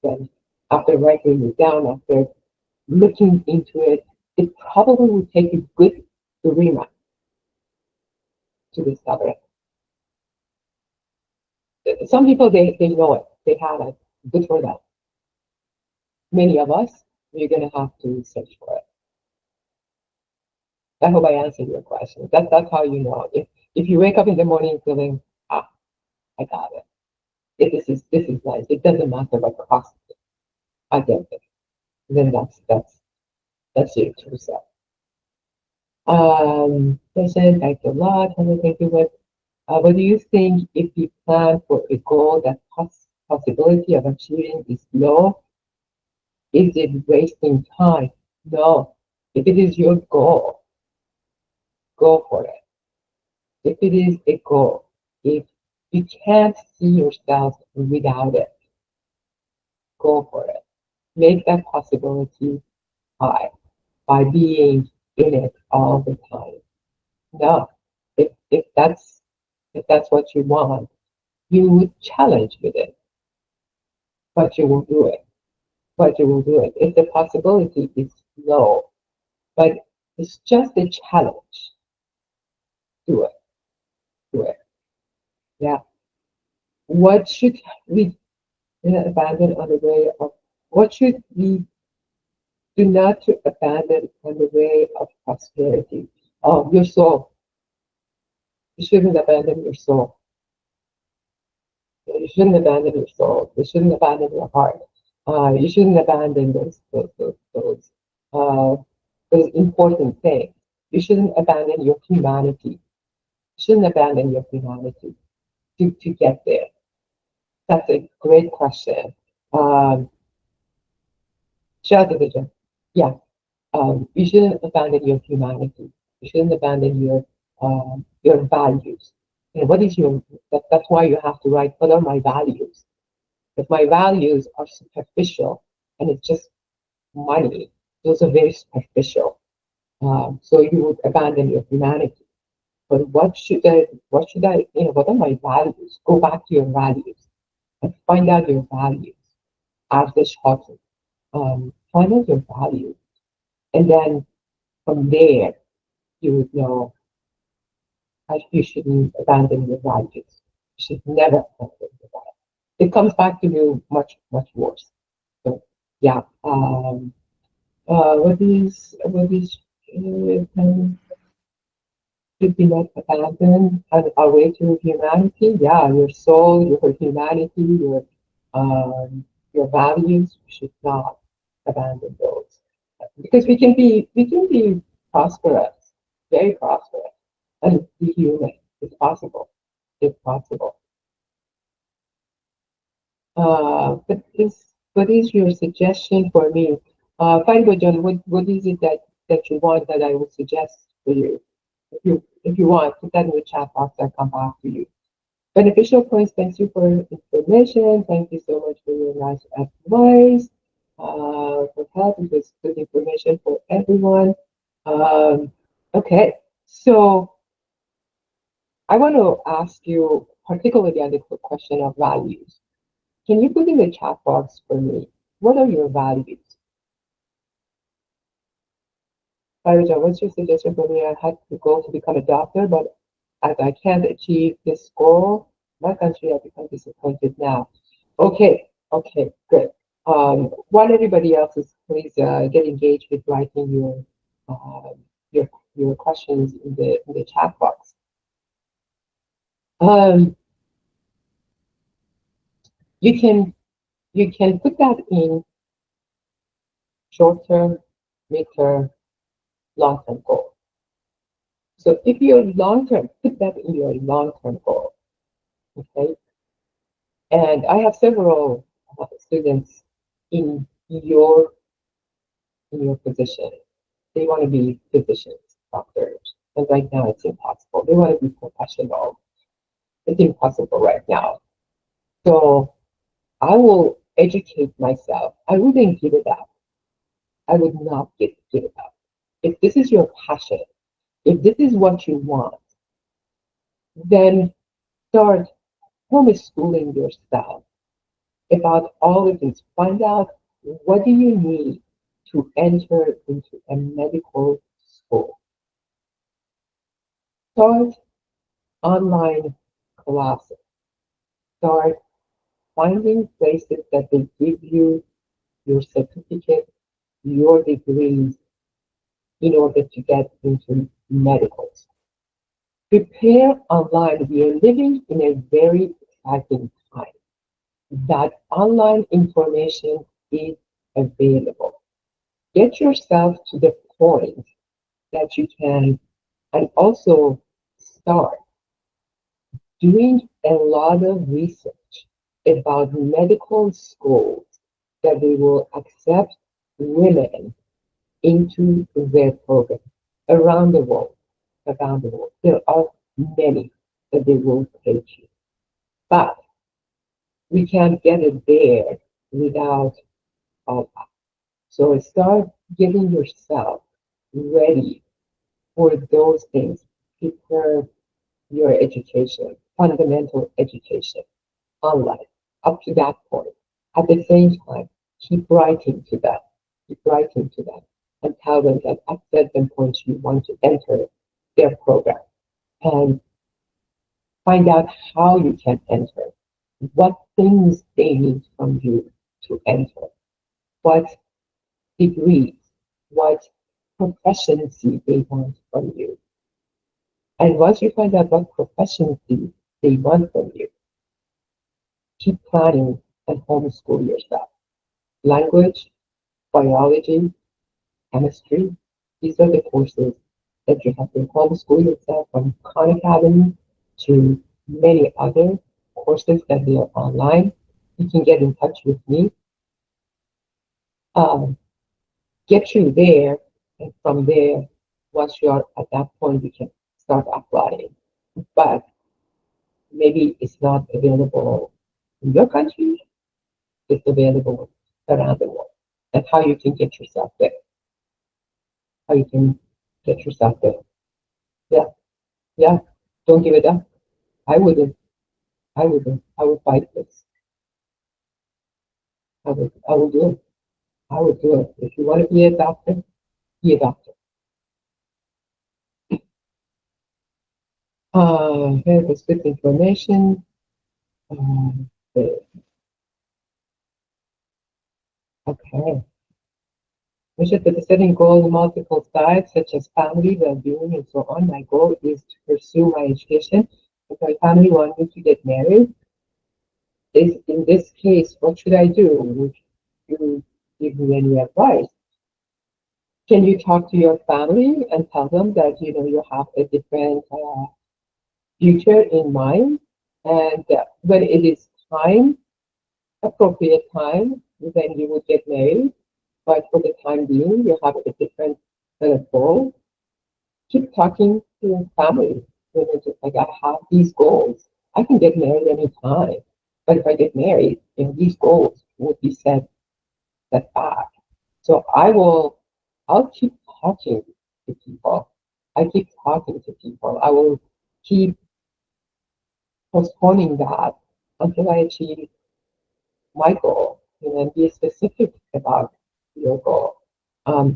then after writing it down, after looking into it, it probably will take you good 3 months to discover it. Some people they know it, they have it. Good for them. Many of us, we're gonna have to search for it. I hope I answered your question. That's how you know. If you wake up in the morning feeling, ah, I got it. This is nice. It doesn't matter what cost I get it. Then that's your true self. Listen, thanks a lot. And thank you. What do you think if we plan for a goal that possibility of achieving is low? Is it wasting time? No. If it is your goal, go for it. If it is a goal, if you can't see yourself without it, go for it. Make that possibility high by being in it all the time. No, if that's what you want, you would challenge with it, but you will do it. But you will do it. If the possibility is low, but it's just a challenge. Do it. Do it. Yeah. What should we abandon on the way of, what should we do not to abandon on the way of prosperity? Oh, your soul. You shouldn't abandon your soul. You shouldn't abandon your soul. You shouldn't abandon your heart. You shouldn't abandon uh, those important things. You shouldn't abandon your humanity. You shouldn't abandon your humanity to get there. That's a great question. Um, Shadavijan. Yeah. You shouldn't abandon your humanity. You shouldn't abandon your values. What is your, that's why you have to write, what are my values? If my values are superficial and it's just money, those are very superficial. So you would abandon your humanity. But what are my values? Go back to your values and find out your values. Artish Houghton. Find out your values. And then from there, you would know that you shouldn't abandon your values. You should never abandon your values. It comes back to you much, much worse. So, yeah. What is should be not abandoned on our way to humanity? Yeah, your soul, your humanity, your values, we should not abandon those. Because we can be prosperous, very prosperous, and be human. It's possible. It's possible. What is your suggestion for me? Fine, John, what is it that you want that I would suggest for you? If you want, put that in the chat box. I'll come back to you. Beneficial points. Thank you for information. Thank you so much for your nice advice. For help. It was good information for everyone. Okay, so I want to ask you, particularly on the question of values. Can you put in the chat box for me? What are your values? Farija, what's your suggestion for me? I had the goal to become a doctor, but as I can't achieve this goal, my country has become disappointed now. Okay, okay, good. While everybody else is, please get engaged with writing um, your your questions in the chat box. Um, you can put that in short term, mid term, long term goal. So if you're long term, put that in your long term goal. Okay. And I have several students in your position. They want to be physicians, doctors, and right now it's impossible. They want to be professional. It's impossible right now. So I will educate myself. I wouldn't give it up. I would not give it up. If this is your passion, if this is what you want, then start homeschooling yourself about all of this. Find out what do you need to enter into a medical school. Start online classes. Start finding places that they give you your certificate, your degrees in order to get into medical school. Prepare online. We are living in a very exciting time. That online information is available. Get yourself to the point that you can, and also start doing a lot of research about medical schools that they will accept women into their program around the world. Around the world, there are many that they will take you, but we can't get it there without all that. So start getting yourself ready for those things. Prepare your education, fundamental education online up to that point. At the same time, keep writing to them, keep writing to them, and tell them that at certain points you want to enter their program. and find out how you can enter, what things they need from you to enter, what degrees, what proficiency they want from you. And once you find out what proficiency they want from you, keep planning and homeschool yourself. Language, biology, chemistry, these are the courses that you have to homeschool yourself from Khan Academy to many other courses that they are online. You can get in touch with me, um, get you there, and from there, once you're at that point, you can start applying. But maybe it's not available in your country, it's available around the world. And how you can get yourself there, how you can get yourself there. Yeah, yeah, don't give it up. I wouldn't. I wouldn't. I would fight this. I would do it. I would do it. If you want to be a doctor, be a doctor. Here was good information. Um, okay. We should put a setting goal in multiple sides, such as family, well-being, and so on. My goal is to pursue my education. If my family want me to get married, is in this case, what should I do? Would you give me any advice? Can you talk to your family and tell them that you have a different future in mind, and when it is time, appropriate time, then you would get married. But for the time being, you have a different kind of goal. Keep talking to your family. Just like I have these goals. I can get married anytime, but if I get married, these goals would be set back. So I'll keep talking to people. I keep talking to people. I will keep postponing that until I achieve my goal, and then be specific about your goal.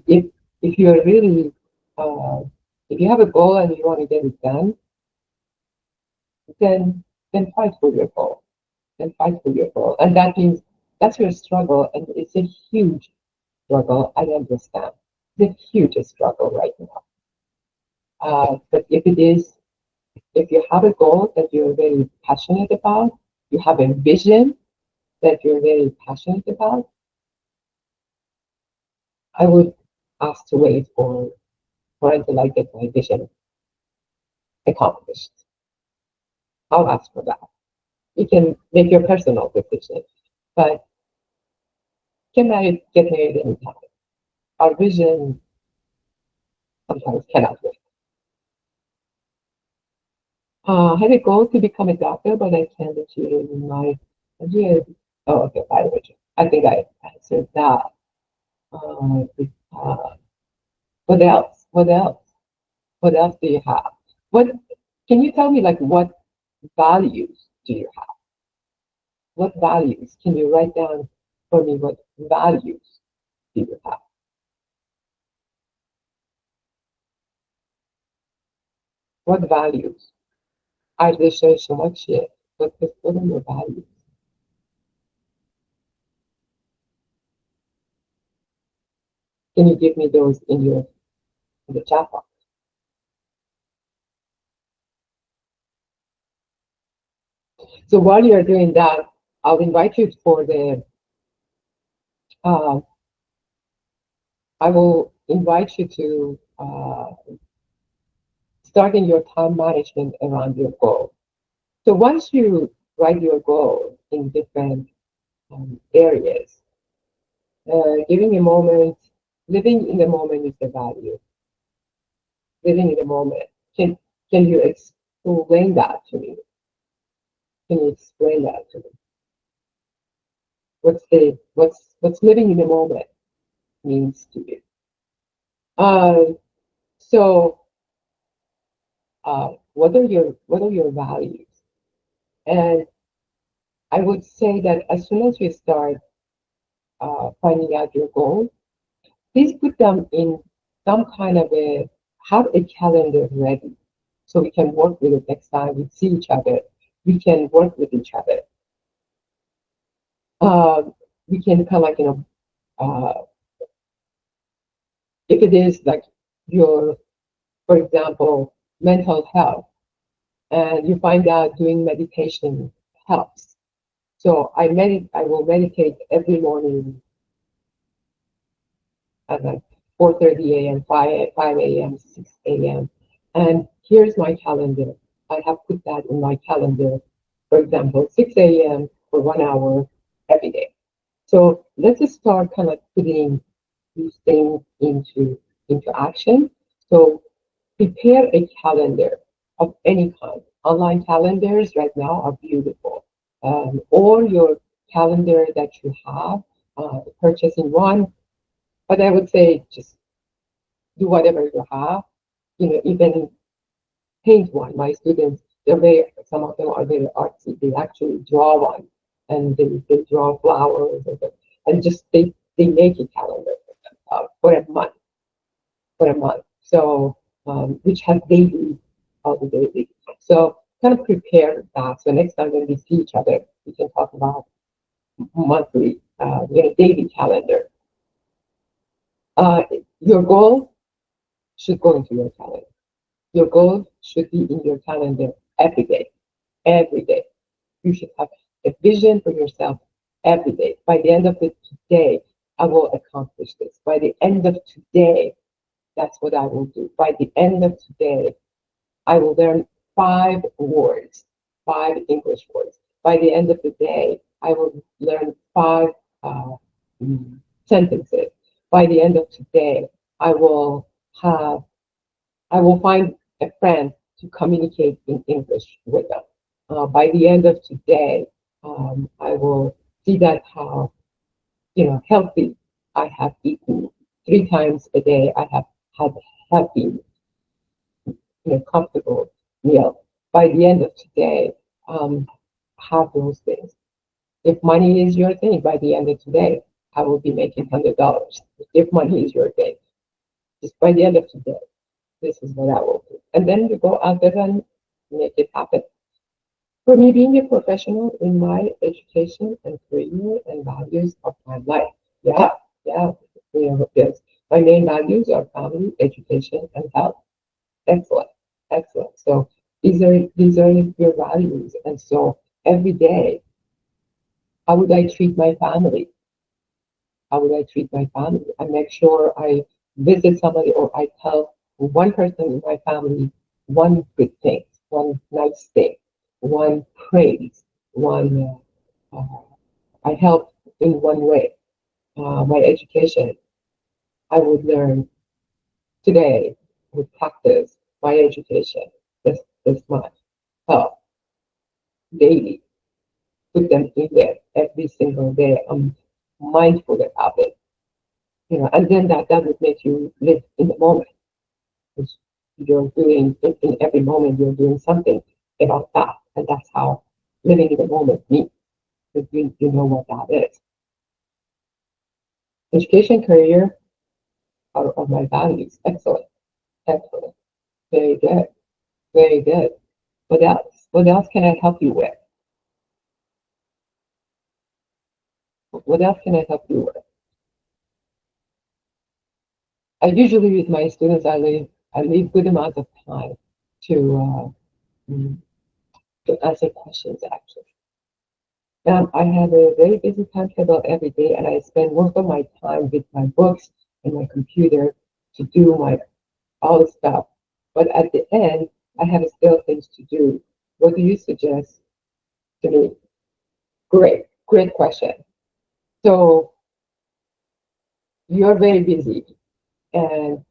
If you're really if you have a goal and you want to get it done, then fight for your goal. Then fight for your goal, and that means that's your struggle, and it's a huge struggle. I understand. It's a huge struggle right now. But if you have a goal that you're very passionate about, you have a vision that you're very passionate about, I would ask to wait for until I get my vision accomplished. I'll ask for that. You can make your personal decision, but get married anytime. Our vision sometimes cannot wait. I have a goal to become a doctor, but I can't achieve it in my year. Oh, okay, by the way, I think I answered that. Uh, uh, what else? What else? What else do you have? What can you tell me? Like, what values do you have? What values? Can you write down for me what values do you have? What values? I share so much shit. What are your values? Can you give me those in the chat box? So while you're doing that, I'll invite you for the. Uh, I will invite you to starting your time management around your goal. So once you write your goal in different areas, giving a moment, living in the moment is the value. Living in the moment. Can you explain that to me? Can you explain that to me? What's living in the moment means to you? Um, so what are your values? And I would say that as soon as you start finding out your goals, please put them in some kind of have a calendar ready. so we can work with it next time we see each other. We can work with each other. Uh, we can kind of like, if it is like your, for example, mental health, and you find out doing meditation helps. So I will meditate every morning at like 4:30 a.m., 5 a.m., 6 a.m. And here's my calendar. I have put that in my calendar. For example, 6 a.m. for 1 hour every day. So let's just start kind of putting these things into action. So prepare a calendar of any kind. Online calendars right now are beautiful. Or your calendar that you have, purchasing one. But I would say just do whatever you have. Even paint one. My students, some of them are very artsy. They actually draw one, and they draw flowers, and just they make a calendar for a month, So, which has daily, all the daily. So kind of prepare that. So next time when we see each other, we can talk about monthly, daily calendar. Uh, your goal should go into your calendar. Your goal should be in your calendar every day. Every day. You should have a vision for yourself every day. By the end of the day, I will accomplish this. By the end of today, that's what I will do. By the end of today, I will learn 5 words, 5 English words. By the end of the day, I will learn five uh, sentences. By the end of today, I will have I will find a friend to communicate in English with them. By the end of today, I will see that how healthy I have eaten 3 times a day. I have had healthy, comfortable meal. By the end of today, have those things. If money is your thing, by the end of today, I will be making $100. If money is your thing, just by the end of today, this is what I will do. And then you go out there and make it happen. For me, being a professional in my education and career and values of my life. Yeah, yeah, yes. My main values are family, education, and health. Excellent, excellent. So these are your values. And so every day, how would I treat my family? How would I treat my family? I make sure I visit somebody or I tell one person in my family one good thing, one nice thing, one praise, one I help in one way. My education, I would learn today, would practice my education this month, help daily, put them in there every single day. I'm mindful about it, and then that would make you live in the moment. Because you're doing in every moment you're doing something about that, and that's how living in the moment means. Because you know what that is. Education, career are my values. Excellent, excellent, very good, very good. What else? What else can I help you with? What else can I help you with? I usually with my students I leave good amount of time to mm, to answer questions actually. I have a very busy timetable every day, and I spend most of my time with my books and my computer to do my all the stuff. But at the end, I have still things to do. What do you suggest to me? Great, great question. So you're very busy, and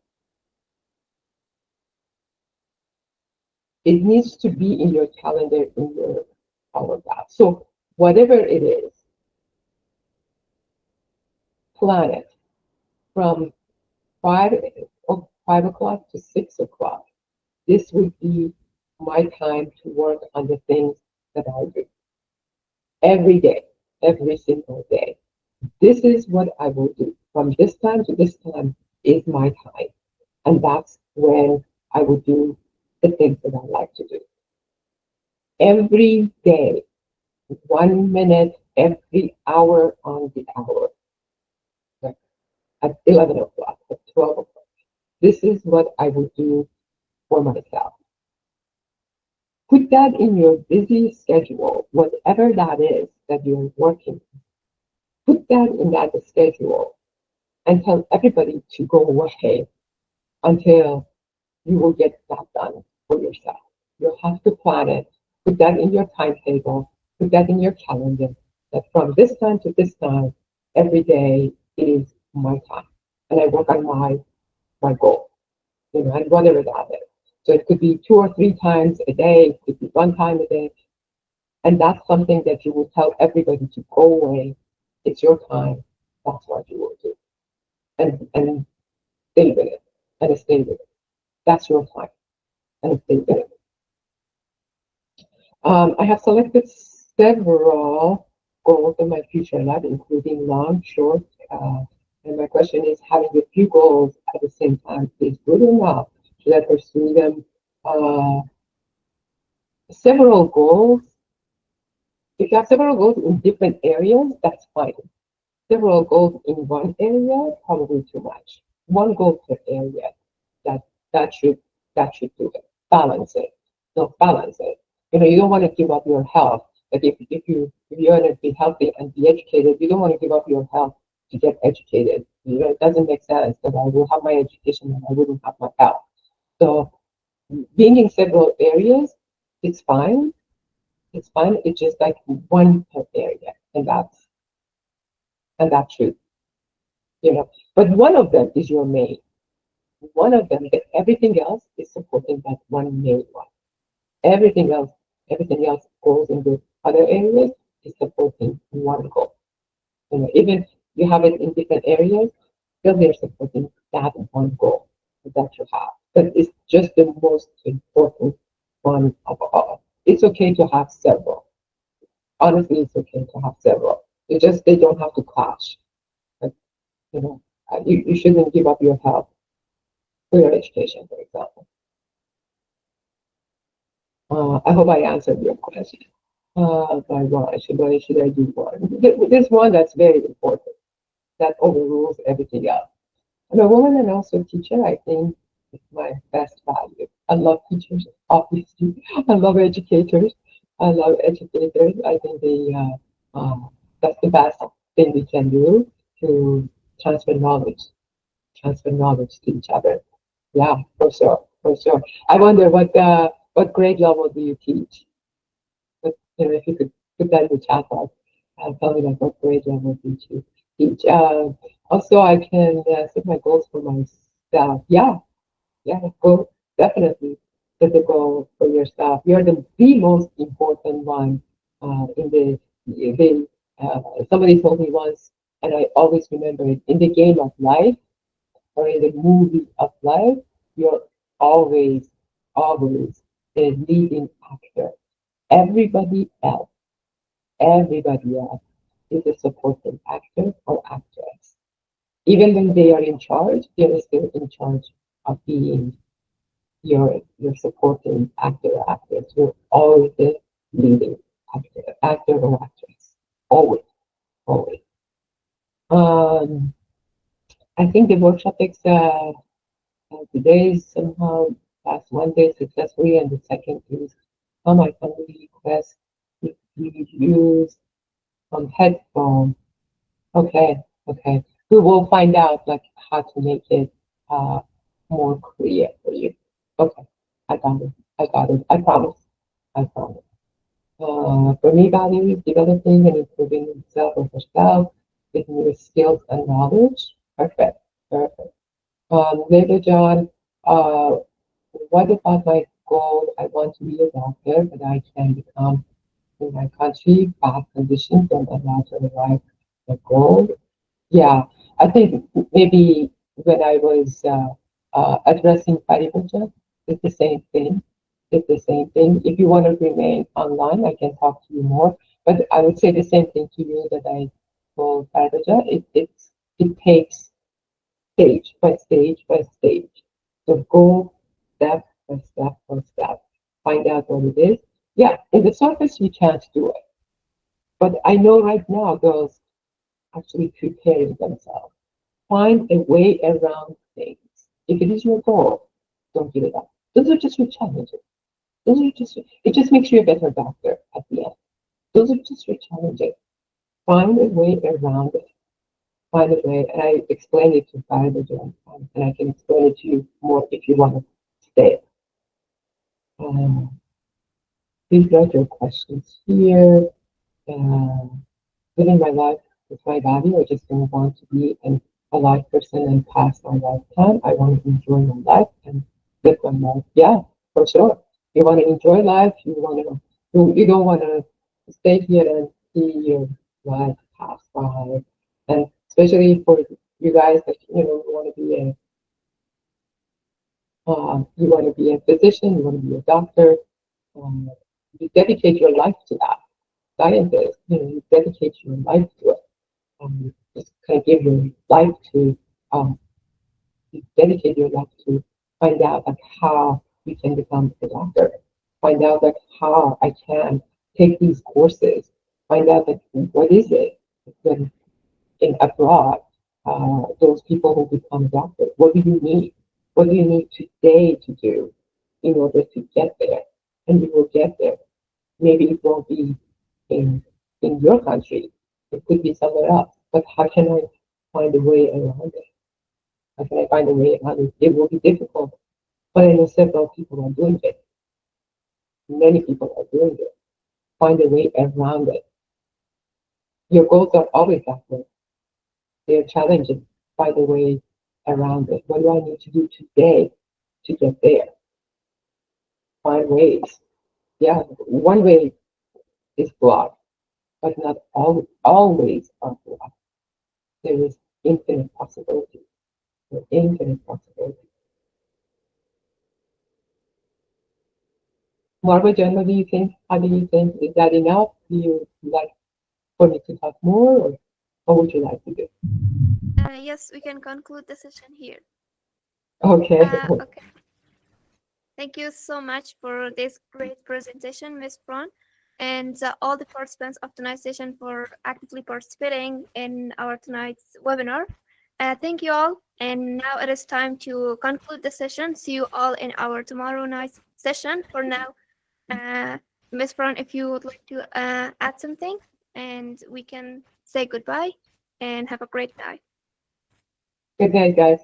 it needs to be in your calendar, in your all of that. So whatever it is, plan it from 5 o'clock to 6 o'clock. This would be my time to work on the things that I do every day, every single day. This is what I will do. From this time to this time is my time. And that's when I would do. the things that I like to do. Every day, 1 minute every hour on the hour, like at 11 o'clock, at 12 o'clock. This is what I would do for myself. Put that in your busy schedule, whatever that is that you're working. Put that in that schedule and tell everybody to go away until you will get that done for yourself. You'll have to plan it, put that in your timetable, put that in your calendar, that from this time to this time, every day is my time. And I work on my goal, and whatever that is. So it could be 2 or 3 times a day, it could be 1 time a day. And that's something that you will tell everybody to go away. It's your time. That's what you will do. And stay with it. And stay with it. That's your time. And stay with it. I have selected several goals in my future life, including long, short. And my question is, having a few goals at the same time is good enough? Should I pursue them? Uh, Several goals. If you have several goals in different areas, that's fine. Several goals in one area, probably too much. One goal per area, that that should that should do it. Balance it. No, balance it. You don't want to give up your health. Like if you want to be healthy and be educated, you don't want to give up your health to get educated. It doesn't make sense that I will have my education and I wouldn't have my health. So being in several areas, it's fine. It's fine. It's just like one per area, and that's true. But one of them is your main. One of them, but everything else is supporting that one main one. Everything else, everything else goes in the other areas is supporting one goal. Even you have it in different areas, still they're supporting that one goal that you have. But it's just the most important one of all. It's okay to have several. Honestly, it's okay to have several. They don't have to clash. But, you know, you shouldn't give up your health for your education, for example. I hope I answered your question. By why should I do one? There's one that's very important that overrules everything else. I'm a woman and also a teacher. I think it's my best value. I love teachers, obviously. I love educators. I love educators. I think that's the best thing we can do to transfer knowledge, transfer knowledge to each other. Yeah, for sure, for sure. I wonder what grade level do you teach? But if you could put that in the chat box, tell me like what grade level do you teach? Also, I can set my goals for myself. Yeah, yeah, go definitely set the goal for yourself. You're the most important one in the. Somebody told me once, and I always remember it. In the game of life or in the movie of life, you're always, always a leading actor. Everybody else, everybody else is a supporting actor or actress. Even when they are in charge, they're still in charge of being your supporting actor or actress. You're always the leading actor or actress. Always, always. Um, I think the workshop takes today is somehow last one day successfully, and the second is my family request if you use headphone. Okay, okay. We will find out like how to make it uh more clear for you. Okay, I got it. I got it. I promise. I promise. For me, value is developing and improving himself or herself with new skills and knowledge. Perfect. Perfect. Later, John, uh, what about my goal? I want to be a doctor, but I can become in my country, bad conditions don't allow to arrive the goal. Yeah, I think maybe when I was addressing Paribaja, it's the same thing. It's the same thing. If you want to remain online, I can talk to you more. But I would say the same thing to you that I told Paribaja. It takes stage by stage by stage. So go step step by step. Find out what it is. Yeah, in the surface you can't do it. But I know right now girls actually preparing themselves. Find a way around things. If it is your goal, don't give it up. Those are just your challenges. Those are just it just makes you a better doctor at the end. Those are just your challenges. Find a way around it. Find a way, and I explain it to biology, and I can explain it to you more if you want to stay. Um, please write your questions here. Uh, Living my life with my body. I just don't want to be a life person and pass my lifetime. I want to enjoy my life and live my life. Yeah, for sure. You want to enjoy life. You don't want to stay here and see your life pass by. And especially for you guys that you want to be a physician, you want to be a doctor. Um, you dedicate your life to that. Scientist, you dedicate your life to it. Just kind of give your life to um, you dedicate your life to find out like how you can become a doctor. Find out like how I can take these courses. Find out like what is it when in abroad, those people who become doctors, what do you need? What do you need today to do in order to get there? And you will get there. Maybe it won't be in in your country. It could be somewhere else. But how can I find a way around it? How can I find a way around it? It will be difficult, but I know several people are doing it. Many people are doing it. Find a way around it. Your goals are always that way. They're challenging. Find a way around it. What do I need to do today to get there? Find ways. Yeah, one way is blocked, but not always are blocked. There is infinite possibility. Infinite possibility. Marva, what do you think? How do you think? Is that enough? Do you like for me to talk more, or what would you like to do? Yes, we can conclude the session here. Okay. Okay. Thank you so much for this great presentation, Ms. Braun, and all the participants of tonight's session for actively participating in our tonight's webinar. Thank you all. And now it is time to conclude the session. See you all in our tomorrow night's session. For now, uh, Ms. Braun, if you would like to add something, and we can say goodbye and have a great night. Good night, guys.